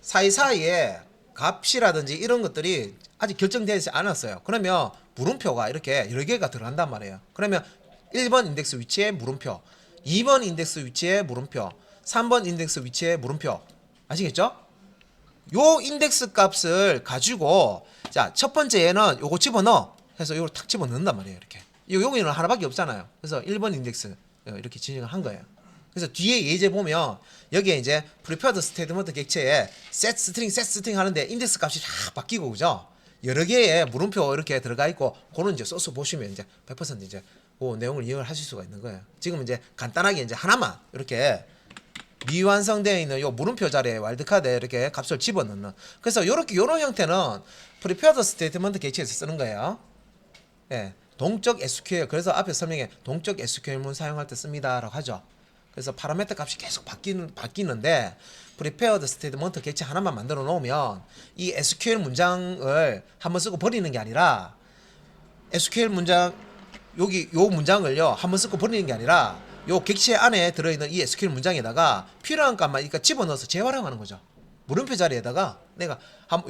사이사이에 값이라든지 이런 것들이 아직 결정되지 않았어요. 그러면 물음표가 이렇게 여러 개가 들어간단 말이에요. 그러면 1번 인덱스 위치에 물음표, 2번 인덱스 위치에 물음표, 3번 인덱스 위치에 물음표. 아시겠죠? 요 인덱스 값을 가지고 자, 첫 번째에는 요거 집어넣어 해서 요걸 탁 집어넣는단 말이에요. 이렇게. 여기는 하나밖에 없잖아요. 그래서 1번 인덱스 이렇게 진행을 한 거예요. 그래서 뒤에 예제 보면 여기에 이제 prepared statement 객체에 set string 하는데 인덱스 값이 다 바뀌고 그죠? 여러 개의 물음표 이렇게 들어가 있고 그런 이제 소스 보시면 이제 100% 이제 그 내용을 이해를 하실 수가 있는 거예요. 지금 이제 간단하게 이제 하나만 이렇게 미완성되어 있는 요 물음표 자리에 와일드카드에 이렇게 값을 집어넣는. 그래서 요렇게 요런 형태는 prepared statement 객체에서 쓰는 거예요. 예. 동적 SQL. 그래서 앞에 설명에 동적 SQL문 사용할 때 씁니다라고 하죠. 그래서 파라미터 값이 계속 바뀌는데 prepared statement 객체 하나만 만들어 놓으면 이 SQL 문장을 한번 쓰고 버리는 게 아니라 SQL 문장 여기 요 문장을요 한번 쓰고 버리는 게 아니라 요 객체 안에 들어있는 이 SQL 문장에다가 필요한 값만 그러니까 집어넣어서 재활용하는 거죠. 물음표 자리에다가 내가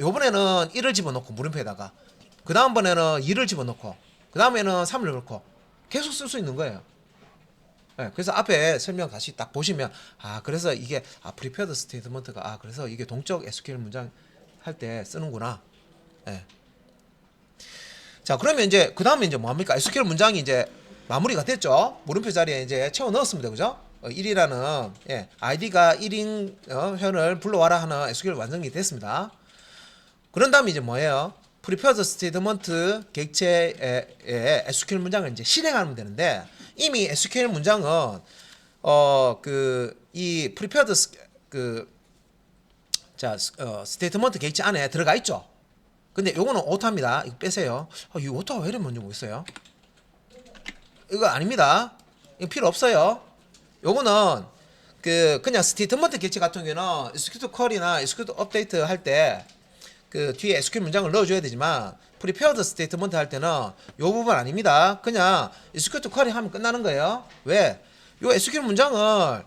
요번에는 1을 집어넣고 물음표에다가 그 다음번에는 2를 집어넣고 그 다음에는 3을 넣고 계속 쓸 수 있는 거예요. 네, 그래서 앞에 설명 다시 딱 보시면 그래서 이게 prepared statement가 그래서 이게 동적 SQL 문장 할 때 쓰는구나. 네. 자, 그러면 이제 그 다음에 이제 뭐합니까? SQL 문장이 이제 마무리가 됐죠. 물음표 자리에 이제 채워 넣었습니다. 그죠? 1이라는 id가 1인 현을 불러와라 하는 SQL 완성이 됐습니다. 그런 다음에 이제 뭐예요? prepared statement 객체의 SQL 문장을 이제 실행하면 되는데 이미 SQL 문장은 이 prepared statement 객체 안에 들어가 있죠. 근데 요거는 오타입니다. 이거 빼세요. 이 오타가 왜 이래 먼저 보겠어요? 이거 아닙니다. 이거 필요 없어요. 요거는 그냥 스테이트먼트 객체 같은 경우는 SQL 쿼리나 SQL 업데이트 할 때 그 뒤에 SQL 문장을 넣어줘야 되지만 prepared statement 할 때는 요 부분 아닙니다. 그냥 SQL 쿼리 하면 끝나는 거예요. 왜? 요 SQL 문장을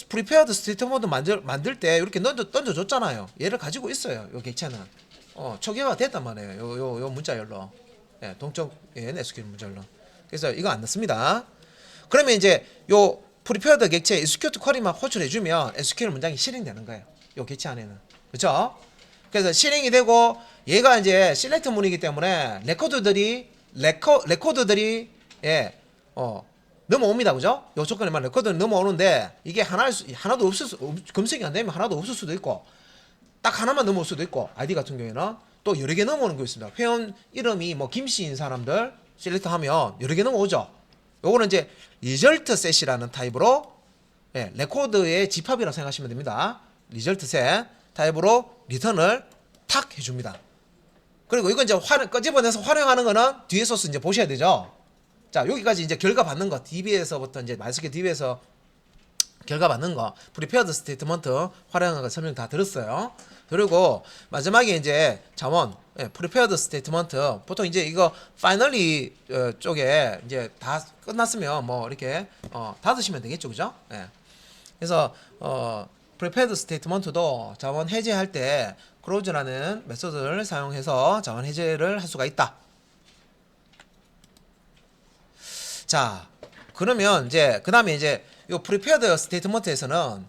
prepared statement 만들 때 이렇게 던져줬잖아요. 얘를 가지고 있어요. 요 객체는 초기화가 됐단 말이에요. 요 문자열로 동적 SQL 문자열로. 그래서 이거 안 넣습니다. 그러면 이제 요 prepared 객체 SQL 쿼리만 호출해주면 SQL 문장이 실행되는 거예요. 요 객체 안에는. 그렇죠? 그래서 실행이 되고 얘가 이제 select 문이기 때문에 레코드들이 넘어옵니다. 그죠? 요 조건에만 레코드는 넘어오는데 이게 하나도 검색이 안 되면 하나도 없을 수도 있고 딱 하나만 넘어올 수도 있고 아이디 같은 경우에는 또 여러 개 넘어오는 거 있습니다. 회원 이름이 뭐 김씨인 사람들 select 하면 여러 개 넘어오죠. 요거는 이제 result set이라는 타입으로 레코드의 집합이라고 생각하시면 됩니다. result set 타입으로 리턴을 탁 해줍니다. 그리고 이건 이제 끄집어내서 활용하는 거는 뒤에 소스 이제 보셔야 되죠. 자, 여기까지 이제 결과 받는 거 DB에서부터 이제 MySQL DB에서 결과 받는 거 프리페어드 스테이트먼트 활용하는 거 설명 다 들었어요. 그리고 마지막에 이제 자원 프리페어드 스테이트먼트 보통 이제 이거 파이널리 쪽에 이제 다 끝났으면 뭐 이렇게 닫으시면 되겠죠, 그죠? 예. 그래서 프리페어드 스테이트먼트도 자원 해제할 때 크로즈라는 메소드를 사용해서 자원 해제를 할 수가 있다. 자, 그러면 이제 그 다음에 이제 요 프리페어드 스테이트먼트에서는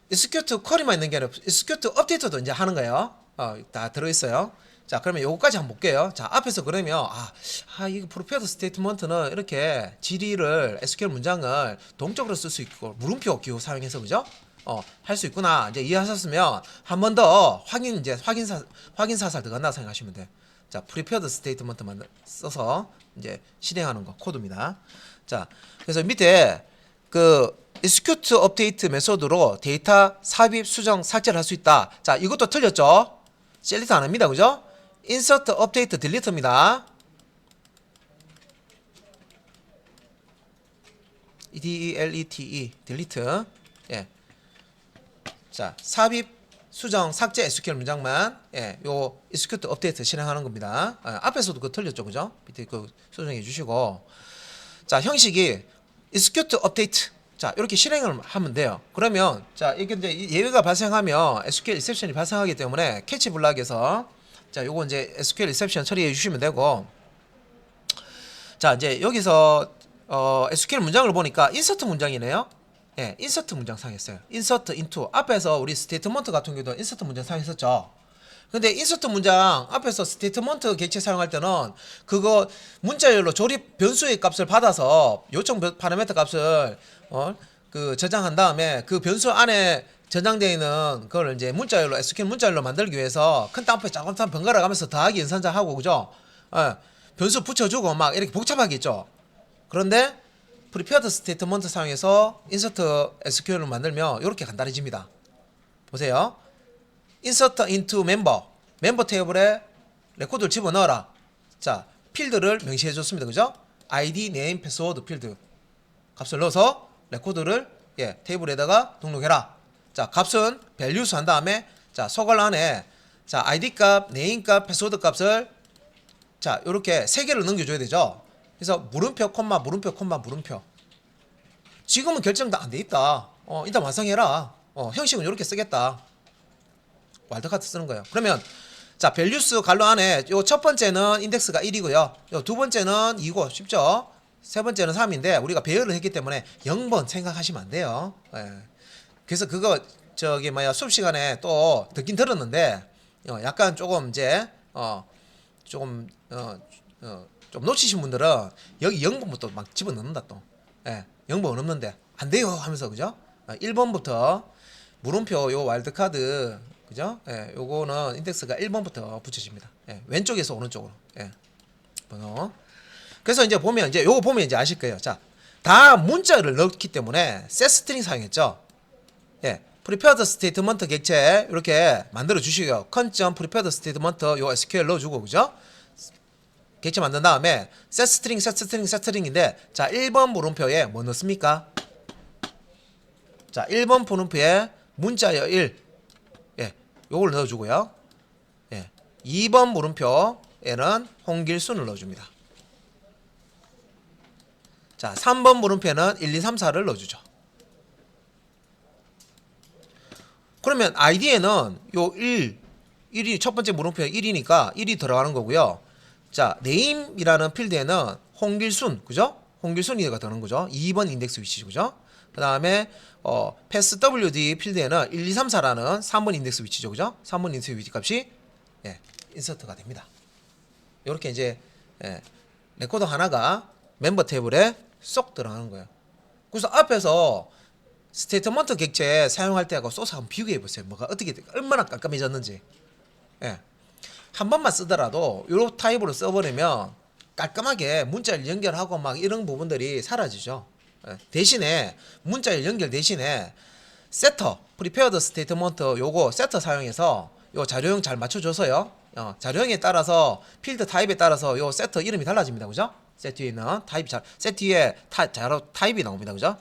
execute 쿼리만 있는 게 아니라 execute 업데이트도 이제 하는 거예요. 다 들어있어요. 자, 그러면 요거까지 한번 볼게요. 자, 앞에서 그러면 이거 프리페어드 스테이트먼트는 이렇게 질의를 SQL 문장을 동적으로 쓸 수 있고 물음표 기호 사용해서 그죠? 할 수 있구나. 이제 이해하셨으면 한 번 더 확인 사살 들어간다 생각하시면 돼. 자, 프리페어드 스테이트먼트만 써서 이제 실행하는 거 코드입니다. 자, 그래서 밑에 그 execute update 메소드로 데이터 삽입, 수정, 삭제를 할 수 있다. 자, 이것도 틀렸죠? 셀렉트 안 합니다. 그죠? insert, update, delete입니다. delete, delete. 예. 자, 삽입, 수정, 삭제 SQL 문장만 요 execute, update 실행하는 겁니다. 앞에서도 그거 틀렸죠, 그죠? 밑에 그 수정해 주시고. 자, 형식이 execute, update. 자, 이렇게 실행을 하면 돼요. 그러면 자, 이게 이제 예외가 발생하면 SQL exception이 발생하기 때문에 캐치 블락에서 자, 요거 이제 SQL exception 처리해 주시면 되고. 자, 이제 여기서 SQL 문장을 보니까 insert 문장이네요. 예, insert 문장 사용했어요. insert into 앞에서 우리 스테이트먼트 같은 경우도 insert 문장 사용했었죠. 근데 insert 문장 앞에서 스테이트먼트 객체 사용할 때는 그거 문자열로 조립 변수의 값을 받아서 요청 파라미터 값을 그 저장한 다음에 그 변수 안에 저장되어 있는 그걸 이제 문자열로 SQL 문자열로 만들기 위해서 큰 땅포에 조금씩 번갈아 가면서 더하기 연산자하고 그죠? 변수 붙여주고 막 이렇게 복잡하게 있죠. 그런데 프리페어드 스테이트먼트 사용해서 인서트 SQL을 만들면 이렇게 간단해집니다. 보세요. insert into 멤버 테이블에 레코드를 집어넣어라. 자, 필드를 명시해 줬습니다. 그죠? ID, name, password 필드 값을 넣어서 레코드를 테이블에다가 등록해라. 자, 값은 values 한 다음에 자, 소괄 안에 자, ID 값, name 값, password 값을 자, 요렇게 세 개를 넘겨줘야 되죠. 그래서 물음표, 콤마, 물음표, 콤마, 물음표. 지금은 결정 다 안 돼 있다. 일단 완성해라. 형식은 이렇게 쓰겠다. 와일드카트 쓰는 거예요. 그러면 자, values 갈로 안에 요 첫 번째는 인덱스가 1이고요. 요 두 번째는 2고 쉽죠? 세 번째는 3인데 우리가 배열을 했기 때문에 0번 생각하시면 안 돼요. 그래서 그거 수업 시간에 또 듣긴 들었는데 약간 조금 이제 좀 놓치신 분들은 여기 0번부터 막 집어넣는다 또. 0번 없는데 안 돼요 하면서 그죠? 1번부터 물음표 요 와일드카드 그죠? 요거는 인덱스가 1번부터 붙여집니다. 왼쪽에서 오른쪽으로. 번호. 그래서 이제 보면 요거 보면 이제 아실 거예요. 자, 다 문자를 넣기 때문에 set 스트링 사용했죠. prepared statement 객체 이렇게 만들어 주시고요. con.prepared statement 요 SQL 넣어주고 그죠? 객체 만든 다음에 set string인데 자, 1번 물음표에 뭐 넣습니까? 자, 1번 물음표에 문자열 1 요걸 넣어주고요. 2번 물음표에는 홍길순을 넣어줍니다. 자, 3번 물음표에는 1, 2, 3, 4를 넣어주죠. 그러면 id에는 요 1이 첫 번째 물음표에 1이니까 1이 들어가는 거고요. 자, name이라는 필드에는 홍길순, 그죠? 홍길순이가 되는 거죠. 2번 인덱스 위치죠, 그죠? 그 다음에 passwd 필드에는 1, 2, 3, 4라는 3번 인덱스 위치죠, 그죠? 3번 인덱스 위치 값이 인서트가 됩니다. 이렇게 이제 레코드 하나가 멤버 테이블에 쏙 들어가는 거예요. 그래서 앞에서 스테이트먼트 객체 사용할 때하고 소스 한번 비교해 보세요. 뭐가 어떻게 얼마나 깜깜해졌는지. 한 번만 쓰더라도 요 타입으로 써버리면 깔끔하게 문자를 연결하고 막 이런 부분들이 사라지죠. 대신에 문자열 연결 대신에 세터, prepared statement 요거 세터 사용해서 요 자료형 잘 맞춰줘서요. 자료형에 따라서 필드 타입에 따라서 요 세터 이름이 달라집니다. 그죠? 세트 위에 있는 타입이 세트 위에 자료 타입이 나옵니다. 그죠?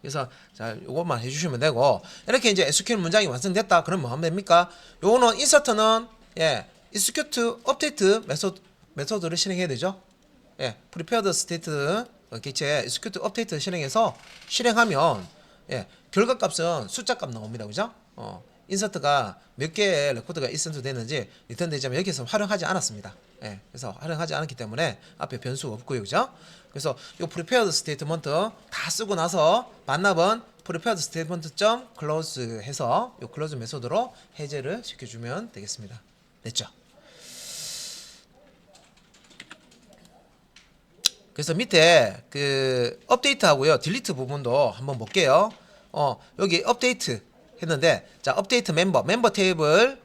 그래서 자, 요것만 해주시면 되고 이렇게 이제 SQL 문장이 완성됐다. 그럼 뭐 하면 됩니까? 요거는 인서트는 예, execute update 메소드를 실행해야 되죠. 예, prepared state 객체 execute update 실행해서 실행하면 예, 결과 값은 숫자 값 나옵니다. 그죠? 인서트가 몇 개의 레코드가 인서트 됐는지 리턴 되자면 여기서 활용하지 않았습니다. 예, 그래서 활용하지 않았기 때문에 앞에 변수가 없고요. 그죠? 그래서 이 prepared statement 다 쓰고 나서 반납은 prepared statement close 해서 이 close 메소드로 해제를 시켜주면 되겠습니다. 됐죠? 그래서 밑에 그 업데이트하고요 딜리트 부분도 한번 볼게요. 여기 업데이트 했는데 자 업데이트 멤버 테이블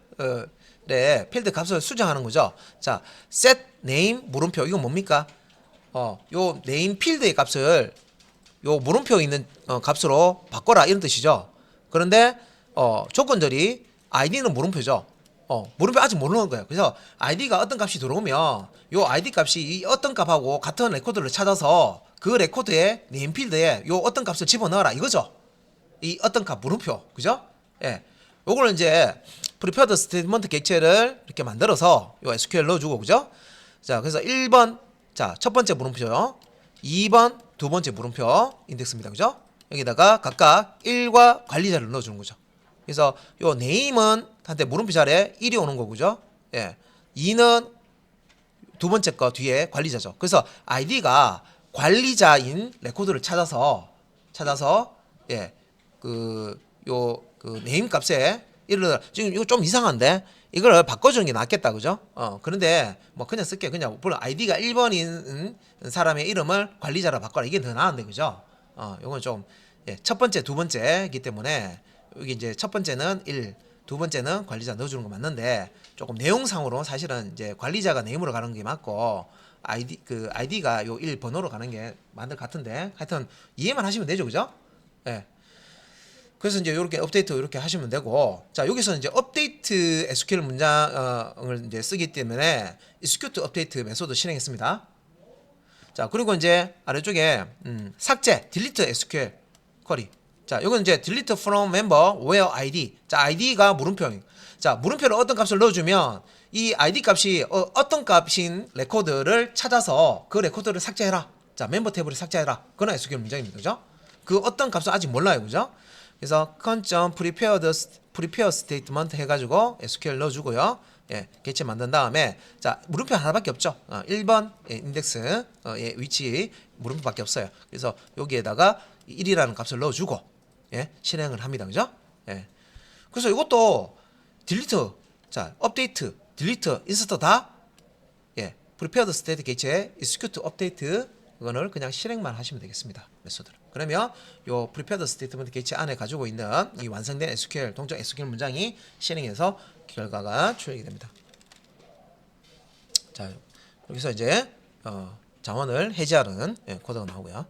네 필드 값을 수정하는 거죠. 자 set name 물음표 이건 뭡니까? 요 네임 필드의 값을 요 물음표 있는 값으로 바꿔라 이런 뜻이죠. 그런데 조건들이 id는 물음표죠. 물음표 아직 모르는 거예요. 그래서 id가 어떤 값이 들어오면 요 id 값이 이 어떤 값하고 같은 레코드를 찾아서 그 레코드의 네임 필드에 요 어떤 값을 집어넣어라 이거죠. 이 어떤 값 물음표 그죠? 예, 요걸 이제 prepared statement 객체를 이렇게 만들어서 요 SQL 넣어주고 그죠? 자 그래서 1번 자 첫 번째 물음표요, 2번 두 번째 물음표 인덱스입니다. 그죠? 여기다가 각각 1과 관리자를 넣어주는 거죠. 그래서 요 name은 한테 물음표 자리에 1이 오는 거고 그죠? 예, 2는 두 번째 거 뒤에 관리자죠. 그래서 id가 관리자인 레코드를 찾아서 예, 그 네임 값에 지금 이거 좀 이상한데 이걸 바꿔주는 게 낫겠다 그죠? 그런데 뭐 그냥 쓸게요. 그냥 물론 id가 1번인 사람의 이름을 관리자로 바꿔라 이게 더 나은데 그죠? 요건 좀 예, 첫 번째 두 번째이기 때문에 여기 이제 첫 번째는 1, 두 번째는 관리자 넣어주는 거 맞는데 조금 내용상으로 사실은 이제 관리자가 네임으로 가는 게 맞고 id가 요 1 번호로 가는 게 맞는 것 같은데 하여튼 이해만 하시면 되죠 그죠? 예. 그래서 이제 이렇게 업데이트 이렇게 하시면 되고 자 여기서 이제 업데이트 SQL 문장을 이제 쓰기 때문에 execute update 메소드 실행했습니다. 자 그리고 이제 아래쪽에 삭제 delete SQL 쿼리 자 이건 이제 delete from member where id 자 id가 물음표 자 물음표를 어떤 값을 넣어주면 이 id 값이 어떤 값인 레코드를 찾아서 그 레코드를 삭제해라 자 멤버 테이블을 삭제해라 그건 SQL 문장입니다. 그죠? 그 어떤 값은 아직 몰라요. 그죠? 그래서 prepare statement 해가지고 SQL 넣어주고요. 예, 객체 만든 다음에 자 물음표 하나밖에 없죠. 1번 예, 인덱스 예, 위치 물음표밖에 없어요. 그래서 여기에다가 1이라는 값을 넣어주고 예, 실행을 합니다. 그죠? 예. 그래서 이것도 딜리트, 자 업데이트, 딜리트, 인서트 다 예, prepared state 객체 execute update 그거를 그냥 실행만 하시면 되겠습니다. 메소드를. 그러면 요 prepared statement 객체 안에 가지고 있는 이 완성된 SQL 동적 SQL 문장이 실행해서 결과가 출력이 됩니다. 자 여기서 이제 자원을 해제하는 예, 코드가 나오고요.